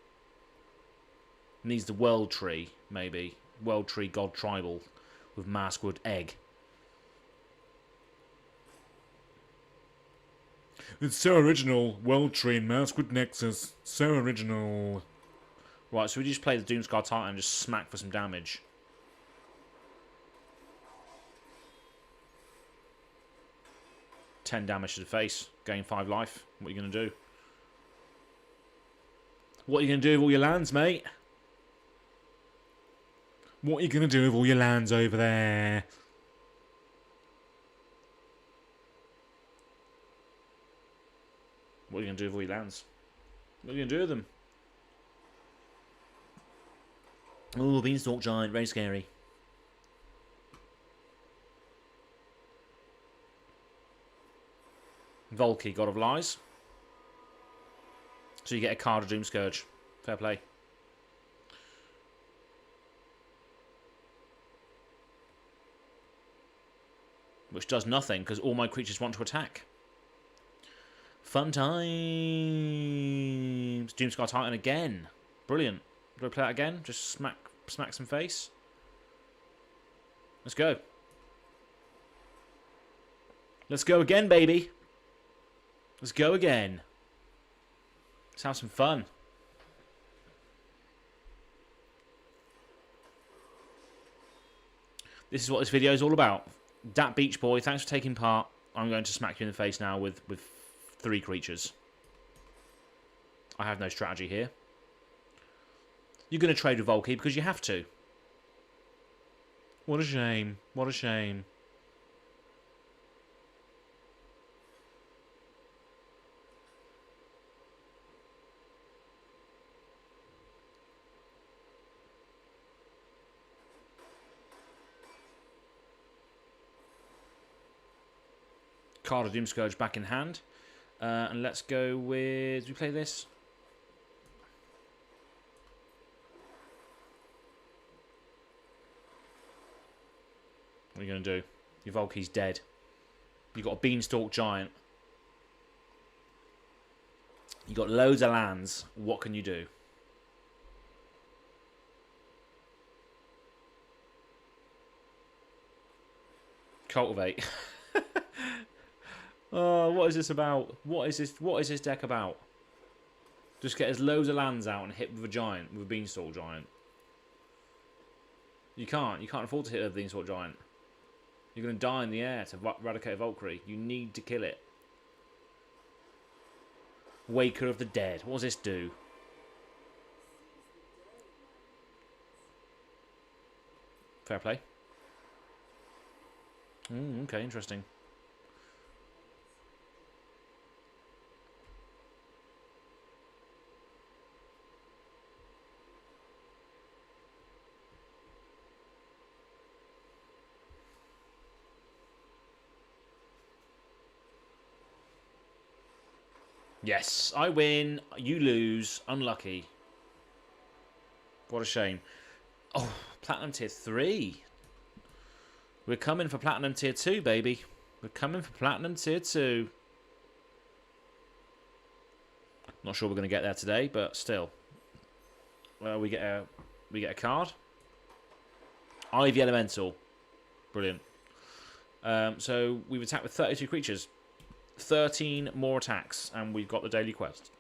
Needs the World Tree, maybe. World Tree God Tribal with Maskwood Egg. It's so original. World Tree and Maskwood Nexus. So original. Right, so we just play the Doomscar Titan and just smack for some damage. $10 damage to the face. Gain 5 life. What are you going to do? What are you going to do with all your lands, mate? What are you going to do with all your lands over there? What are you going to do with all your lands? What are you going to do with them? Oh, Beanstalk Giant. Very scary. Volky, God of Lies. So you get a card of Doomscourge. Fair play. Which does nothing, because all my creatures want to attack. Fun times. Doomscar Titan again. Brilliant. Do I play that again? Just smack some face. Let's go. Let's go again, baby. Let's go again. Let's have some fun. This is what this video is all about. Dat Beach Boy, thanks for taking part. I'm going to smack you in the face now with 3 creatures. I have no strategy here. You're going to trade with Volky because you have to. What a shame. What a shame. Card of Doomscourge back in hand. And let's go with... Do we play this? What are you going to do? Your Volky's dead. You've got a Beanstalk Giant. You've got loads of lands. What can you do? Cultivate. Oh, what is this about? What is this deck about? Just get us loads of lands out and hit with a giant, with a Beanstalk Giant. You can't afford to hit a Beanstalk Giant. You're going to die in the air to eradicate a Valkyrie. You need to kill it. Waker of the Dead. What does this do? Fair play. Okay, interesting. Yes, I win. You lose. Unlucky. What a shame. Oh, Platinum Tier 3. We're coming for Platinum Tier 2, baby. We're coming for Platinum Tier 2. Not sure we're going to get there today, but still. Well, we get a card. Ivy Elemental. Brilliant. So we've attacked with 32 creatures. 13 more attacks, and we've got the daily quest.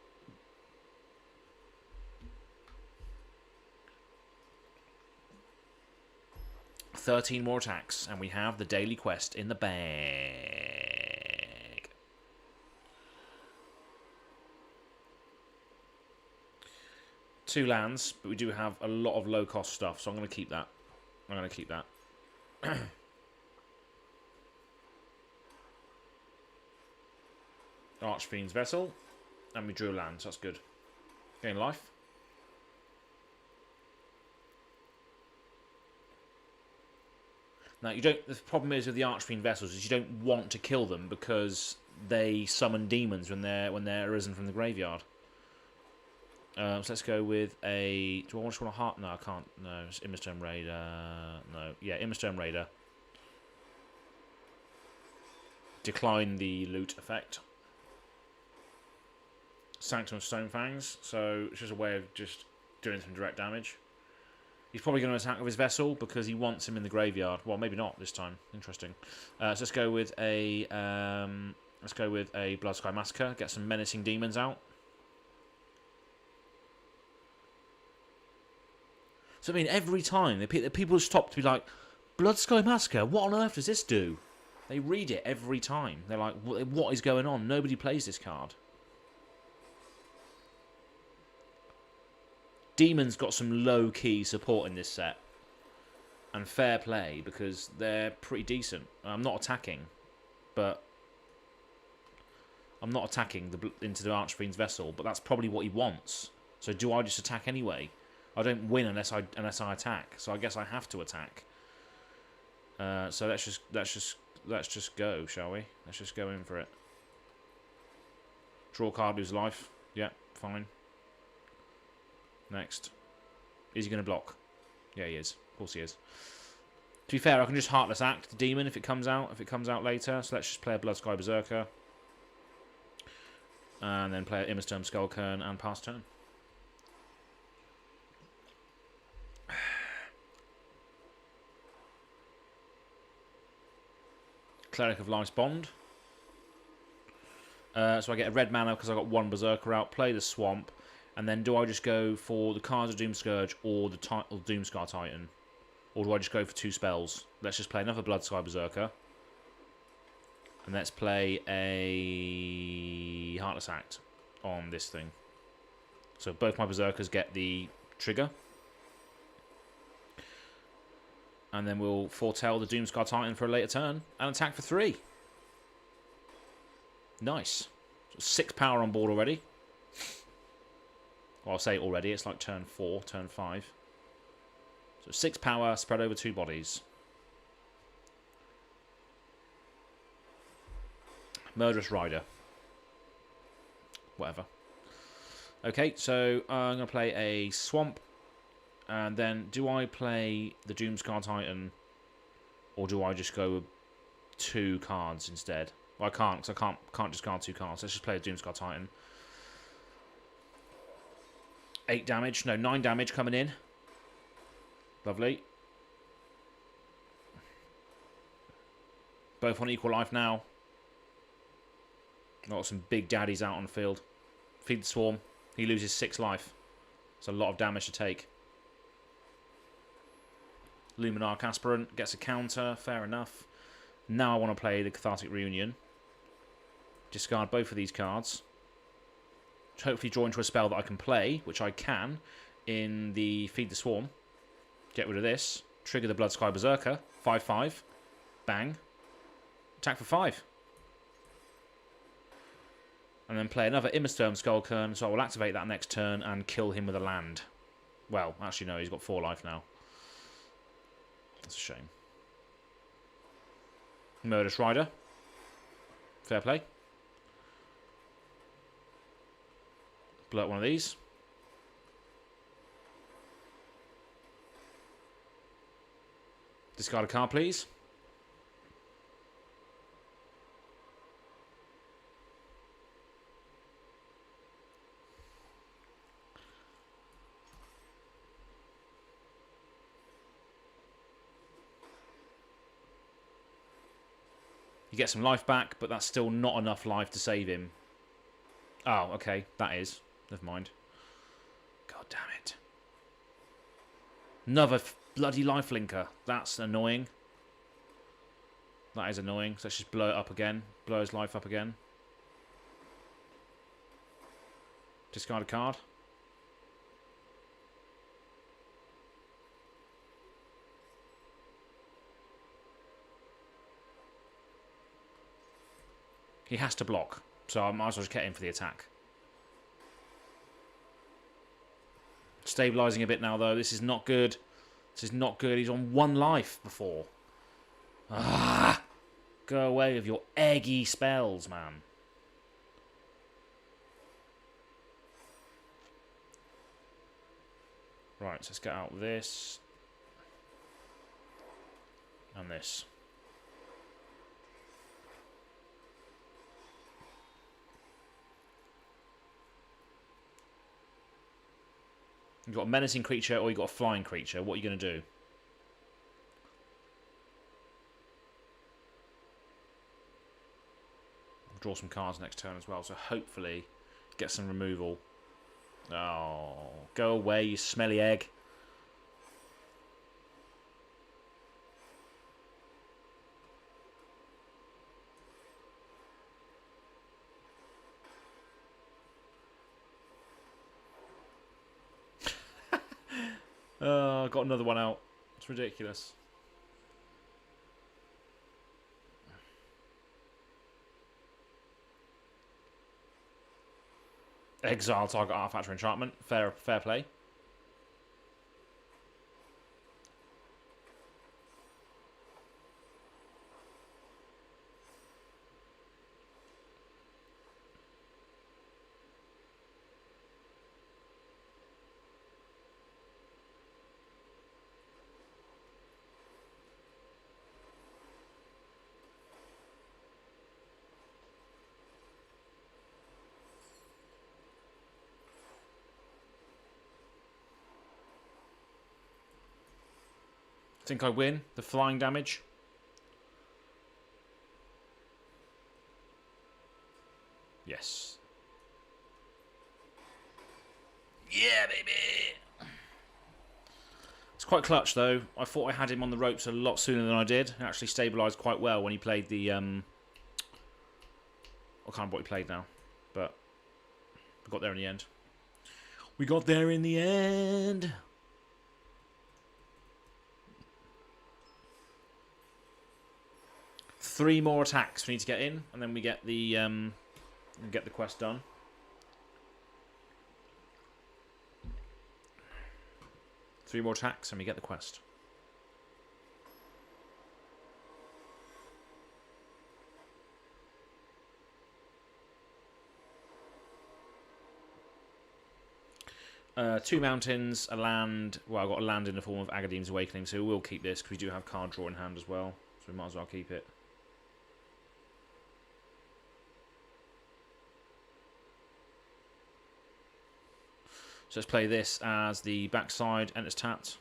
$13 more attacks, and we have the daily quest in the bag. Two lands, but we do have a lot of low-cost stuff, so I'm going to keep that. I'm going to keep that. Archfiend's Vessel, and we drew a land, so that's good. Gain life. Now, you don't. The problem is with the Archfiend Vessels is you don't want to kill them because they summon demons when they're arisen from the graveyard. So let's go with a. Do I just want a heart? No, I can't. No, it's Immerstorm Raider. No, yeah, Immerstorm Raider. Decline the loot effect. Sanctum of Stonefangs, so it's just a way of just doing some direct damage. He's probably going to attack with his vessel because he wants him in the graveyard. Well, maybe not this time. Interesting. So let's go with a Blood Sky Massacre. Get some menacing demons out. So I mean, every time the people stop to be like, Blood Sky Massacre, what on earth does this do? They read it every time. They're like, what is going on? Nobody plays this card. Demon's got some low-key support in this set. And fair play, because they're pretty decent. I'm not attacking, but... I'm not attacking into the Archfiend's Vessel, but that's probably what he wants. So do I just attack anyway? I don't win unless I attack. So I guess I have to attack. So let's just go, shall we? Let's just go in for it. Draw a card, lose life. Yeah, fine. Next. Is he going to block? Yeah, he is. Of course he is. To be fair, I can just Heartless Act the Demon if it comes out. If it comes out later. So let's just play a Blood Sky Berserker. And then play an Immersturm Skullkern and pass turn. Cleric of Life's Bond. So I get a red mana because I got one Berserker out. Play the Swamp. And then do I just go for the cards of Doomscourge or the Doomscar Titan? Or do I just go for 2 spells? Let's just play another Blood Sky Berserker. And let's play a Heartless Act on this thing. So both my Berserkers get the trigger. And then we'll foretell the Doomscar Titan for a later turn. And attack for 3. Nice. So 6 power on board already. Well, I'll say already. It's like turn 4, turn 5. So 6 power spread over 2 bodies. Murderous Rider. Whatever. Okay, so I'm going to play a Swamp. And then, do I play the Doomscar Titan? Or do I just go with 2 cards instead? Well, I can't, because I can't discard 2 cards. Let's just play a Doomscar Titan. 8 damage. No, 9 damage coming in. Lovely. Both on equal life now. Got some big daddies out on the field. Feed the Swarm. He loses 6 life. It's a lot of damage to take. Luminarch Aspirant gets a counter. Fair enough. Now I want to play the Cathartic Reunion. Discard both of these cards. Hopefully draw into a spell that I can play, which I can, in the Feed the Swarm. Get rid of this. Trigger the Blood Sky Berserker. 5/5. Bang. Attack for 5. And then play another Immersturm Skullkern, so I will activate that next turn and kill him with a land. Well, actually no, he's got 4 life now. That's a shame. Murderous Rider. Fair play. Blow up one of these. Discard a card, please. You get some life back, but that's still not enough life to save him. Oh, okay. That is. Never mind. God damn it. Another bloody lifelinker. That's annoying. That is annoying. So let's just blow it up again. Blow his life up again. Discard a card. He has to block, so I might as well just get him for the attack. Stabilising a bit now, though. This is not good. This is not good. He's on 1 life before. Ah! Go away with your eggy spells, man. Right, so let's get out this. And this. You've got a menacing creature or you've got a flying creature. What are you going to do? I'll draw some cards next turn as well, so hopefully get some removal. Oh, go away, you smelly egg. I got another one out. It's ridiculous. Exile target artifact or enchantment. Fair play. Think I win the flying damage. Yes. Yeah, baby. It's quite clutch though. I thought I had him on the ropes a lot sooner than I did. He actually stabilised quite well when he played the I can't remember what he played now, but we got there in the end. We got there in the end. Three more attacks we need to get in, and then we get the quest done. Three more attacks, and we get the quest. Two mountains, a land. Well, I've got a land in the form of Agadeem's Awakening, so we'll keep this because we do have card draw in hand as well, so we might as well keep it. So let's play this as the backside, enters tapped.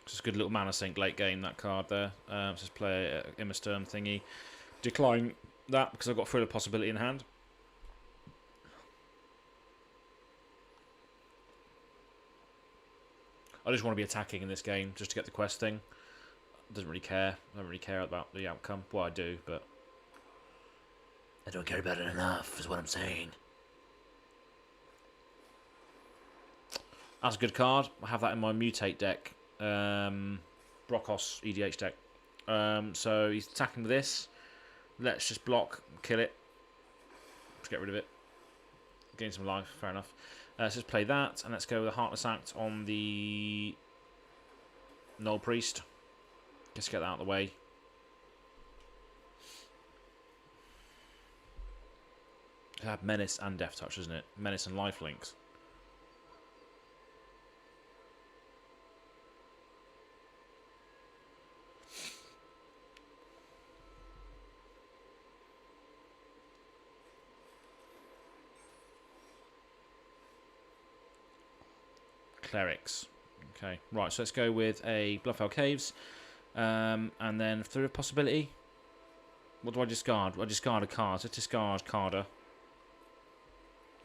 Just a good little mana sink late game, that card there. Let's just play an Immersturm thingy. Decline that because I've got further possibility in hand. I just want to be attacking in this game just to get the quest thing. Doesn't really care. I don't really care about the outcome. Well, I do, but I don't care about it enough, is what I'm saying. That's a good card. I have that in my mutate deck. Brokos EDH deck. So he's attacking with this. Let's just block, kill it. Let's get rid of it. Gain some life, fair enough. Let's just play that, and let's go with a Heartless Act on the Null Priest. Just get that out of the way. It had Menace and Death Touch, isn't it? Menace and Lifelinks. Clerics. Okay, right, so let's go with a Bloodfell Caves. And then through a possibility, what do I discard? I discard a card. Let's discard Carder.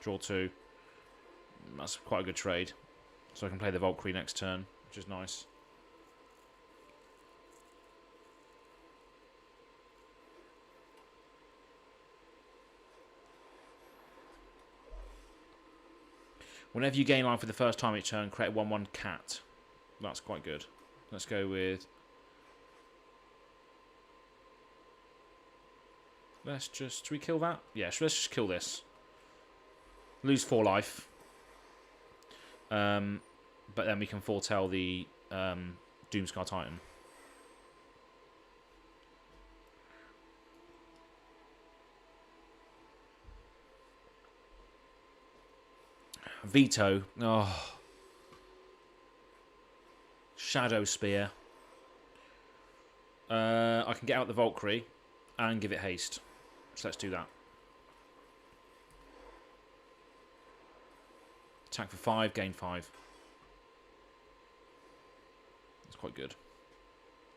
Draw two. That's quite a good trade. So I can play the Valkyrie next turn, which is nice. Whenever you gain life for the first time each turn, create a 1/1 cat. That's quite good. Let's go with... Let's just... Should we kill that? Yeah, let's just kill this. Lose 4 life. But then we can foretell the Doomscar Titan. Veto. Oh. Shadow Spear. I can get out the Valkyrie and give it haste. So let's do that. Attack for 5, gain 5. That's quite good.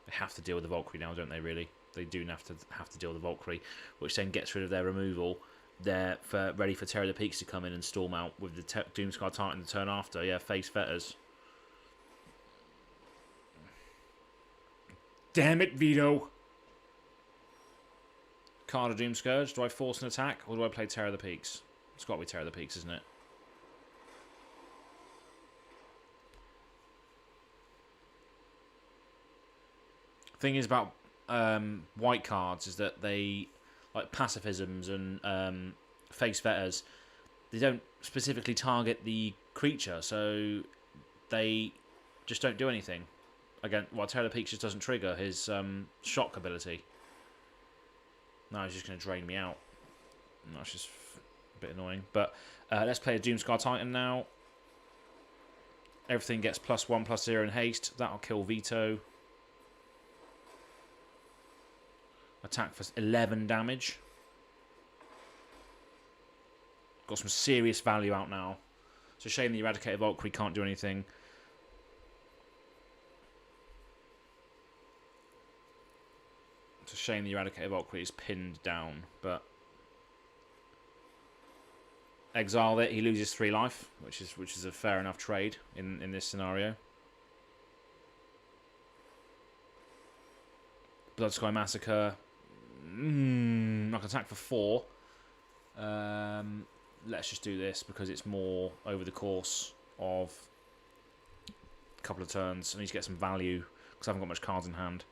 They have to deal with the Valkyrie now, don't they, really? They do have to deal with the Valkyrie, which then gets rid of their removal. They're ready for Terror of the Peaks to come in and storm out with the Doomscar Titan the turn after. Yeah, face fetters. Damn it, Vito. Card of Doom Scourge. Do I force an attack or do I play Terror of the Peaks? It's got to be Terror of the Peaks, isn't it? Thing is about white cards is that they, like pacifisms and face vetters, they don't specifically target the creature, so they just don't do anything. Again, well, Terror of the Peaks just doesn't trigger his shock ability. No, he's just going to drain me out. That's just a bit annoying. But let's play a Doomscar Titan now. Everything gets +1/+0 in haste. That'll kill Vito. Attack for 11 damage. Got some serious value out now. It's a shame the Eradicator Valkyrie can't do anything. It's a shame the Eradicator Valkyrie is pinned down, but exile it. He loses 3 life, which is a fair enough trade in this scenario. Blood Sky Massacre. I can attack for 4. Let's just do this because it's more over the course of a couple of turns. I need to get some value because I haven't got much cards in hand.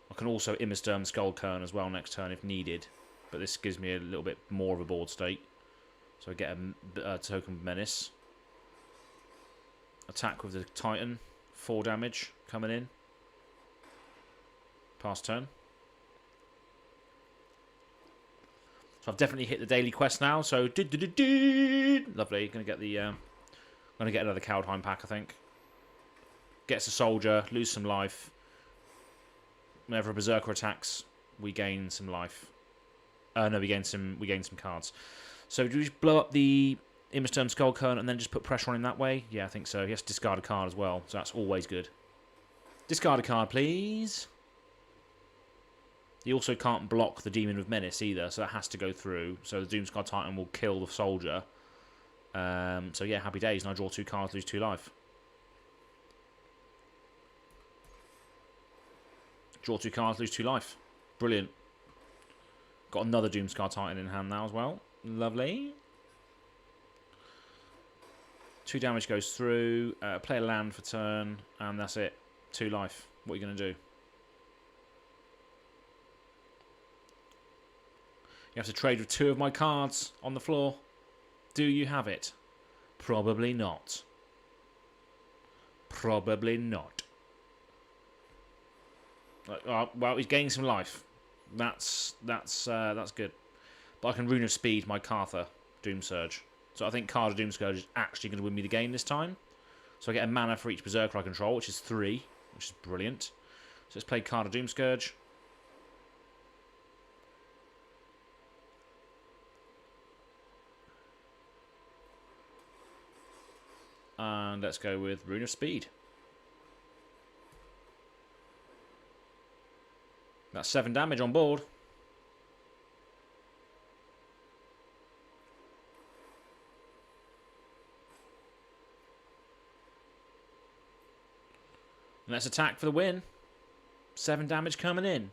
I can also Immersturm Skullkern as well next turn if needed, but this gives me a little bit more of a board state. So I get a token of menace. Attack with the Titan, 4 damage coming in. Pass turn. So I've definitely hit the daily quest now. So lovely. Gonna get the gonna get another Kaldheim pack, I think. Gets a soldier, lose some life. Whenever a berserker attacks, we gain some life. No, we gain some cards. So do we just blow up the Immersturm Skullkern and then just put pressure on him that way? Yeah, I think so. He has to discard a card as well, so that's always good. Discard a card, please. He also can't block the Demon of Menace either, so that has to go through. So the Doomscar Titan will kill the soldier. So yeah, happy days. And I draw 2 cards, lose 2 life. Draw 2 cards, lose 2 life. Brilliant. Got another Doomscar Titan in hand now as well. Lovely. 2 damage goes through. Play a land for turn, and that's it. 2 life. What are you going to do? You have to trade with 2 of my cards on the floor. Do you have it? Probably not. Probably not. Well, he's gaining some life. That's good. But I can Rune of Speed my Cartha Doom Surge. So I think Card of Doom Surge is actually going to win me the game this time. So I get a mana for each Berserker I control, which is 3, which is brilliant. So let's play Card of Doom Scourge. And let's go with Rune of Speed. That's 7 damage on board. And let's attack for the win. 7 damage coming in.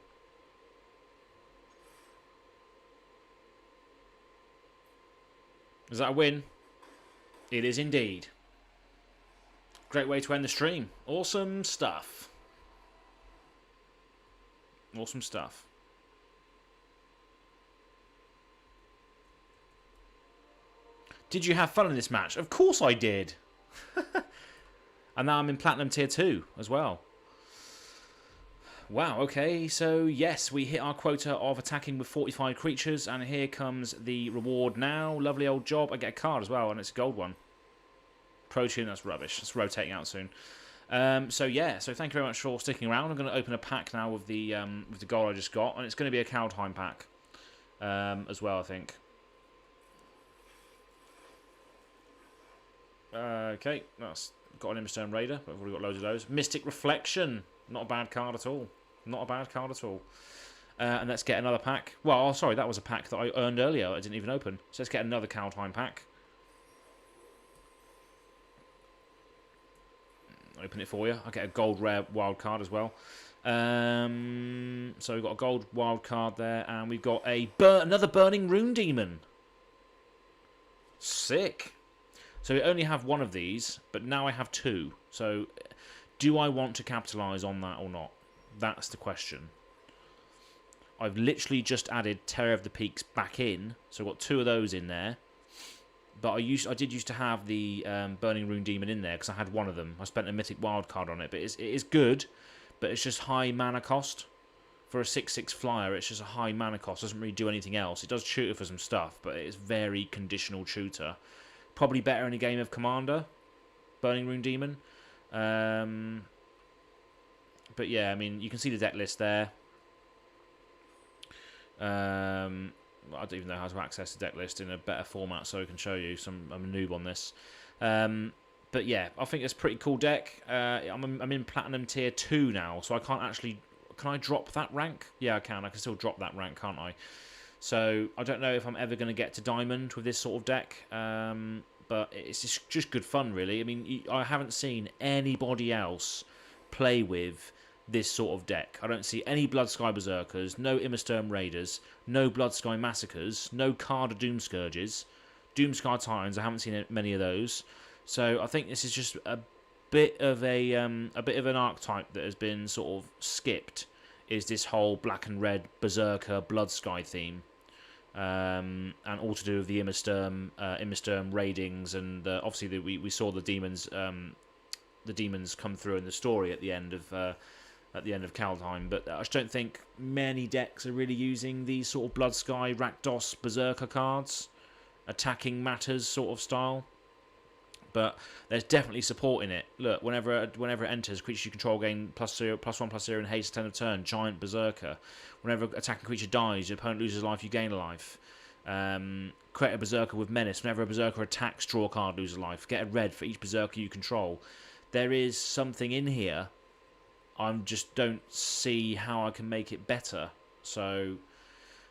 Is that a win? It is indeed. Great way to end the stream. Awesome stuff. Awesome stuff. Did you have fun in this match? Of course I did. And now I'm in Platinum Tier 2 as well. Wow, okay, so yes, we hit our quota of attacking with 45 creatures, and here comes the reward now. Lovely old job. I get a card as well, and it's a gold one. Protein, that's rubbish. It's rotating out soon. So yeah, so thank you very much for sticking around. I'm going to open a pack now with the gold I just got, and it's going to be a Kaldheim pack as well, I think. Okay, that's got an Immersturm Raider, but I've already got loads of those. Mystic Reflection, not a bad card at all. Not a bad card at all. And let's get another pack. Well, oh, sorry, that was a pack that I earned earlier. I didn't even open. So let's get another Kaldheim pack. Open it for you. I get a gold rare wild card as well. So we've got a gold wild card there, and we've got another Burning Rune Demon. Sick. So we only have one of these, but now I have two. So do I want to capitalise on that or not? That's the question. I've literally just added Terror of the Peaks back in, so I've got two of those in there. But I did used to have the Burning Rune Demon in there because I had one of them. I spent a mythic wildcard on it, but it is good, but it's just high mana cost. For a 6/6 flyer, it's just a high mana cost. Doesn't really do anything else. It does tutor for some stuff, but it's very conditional tutor. Probably better in a game of Commander, Burning Rune Demon. But yeah, I mean, you can see the deck list there. I don't even know how to access the deck list in a better format, so I can show you. I'm a noob on this. But yeah, I think it's a pretty cool deck. I'm in Platinum Tier 2 now, so I can't actually... Can I drop that rank? Yeah, I can. I can still drop that rank, can't I? So I don't know if I'm ever going to get to Diamond with this sort of deck. But it's just good fun, really. I mean, I haven't seen anybody else play with this sort of deck. I don't see any Bloodsky Berserkers, no Immersturm Raiders, no Bloodsky Massacres, no Carder Doomscourges, Doomsky Titans. I haven't seen many of those. So I think this is just a bit of an archetype that has been sort of skipped. Is this whole black and red Berserker Bloodsky theme, and all to do with the Immersturm raidings, and obviously we saw the demons come through in the story at the end of Kaldheim, but I just don't think many decks are really using these sort of Bloodsky, Rakdos, Berserker cards, attacking matters sort of style. But there's definitely support in it. Look, whenever it enters, creatures you control gain +1/+0 and haste 10 of turn. Giant Berserker. Whenever attacking creature dies, your opponent loses life, you gain a life. Create a Berserker with Menace. Whenever a Berserker attacks, draw a card, lose a life. Get a red for each Berserker you control. There is something in here. I just don't see how I can make it better. So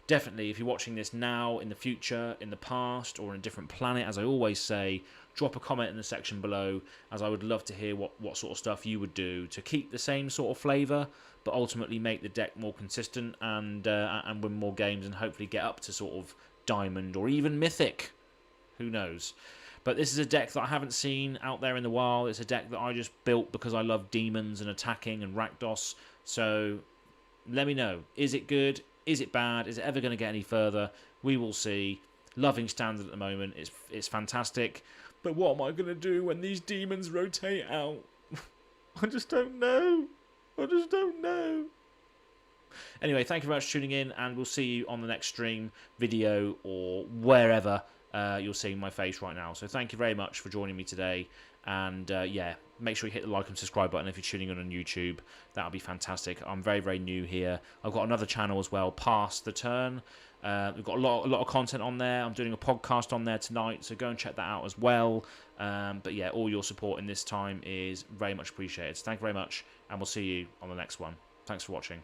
definitely, if you're watching this now, in the future, in the past, or on a different planet, as I always say, drop a comment in the section below, as I would love to hear what sort of stuff you would do to keep the same sort of flavour, but ultimately make the deck more consistent and win more games, and hopefully get up to sort of Diamond or even Mythic. Who knows? But this is a deck that I haven't seen out there in the wild. It's a deck that I just built because I love demons and attacking and Rakdos. So let me know. Is it good? Is it bad? Is it ever going to get any further? We will see. Loving standard at the moment. It's fantastic. But what am I going to do when these demons rotate out? I just don't know. I just don't know. Anyway, thank you very much for tuning in, and we'll see you on the next stream, video, or wherever you're seeing my face right now. So thank you very much for joining me today. And yeah, make sure you hit the like and subscribe button if you're tuning in on YouTube. That would be fantastic. I'm very, very new here. I've got another channel as well, Past the Turn. We've got a lot of content on there. I'm doing a podcast on there tonight, so go and check that out as well. But yeah, all your support in this time is very much appreciated. So thank you very much, and we'll see you on the next one. Thanks for watching.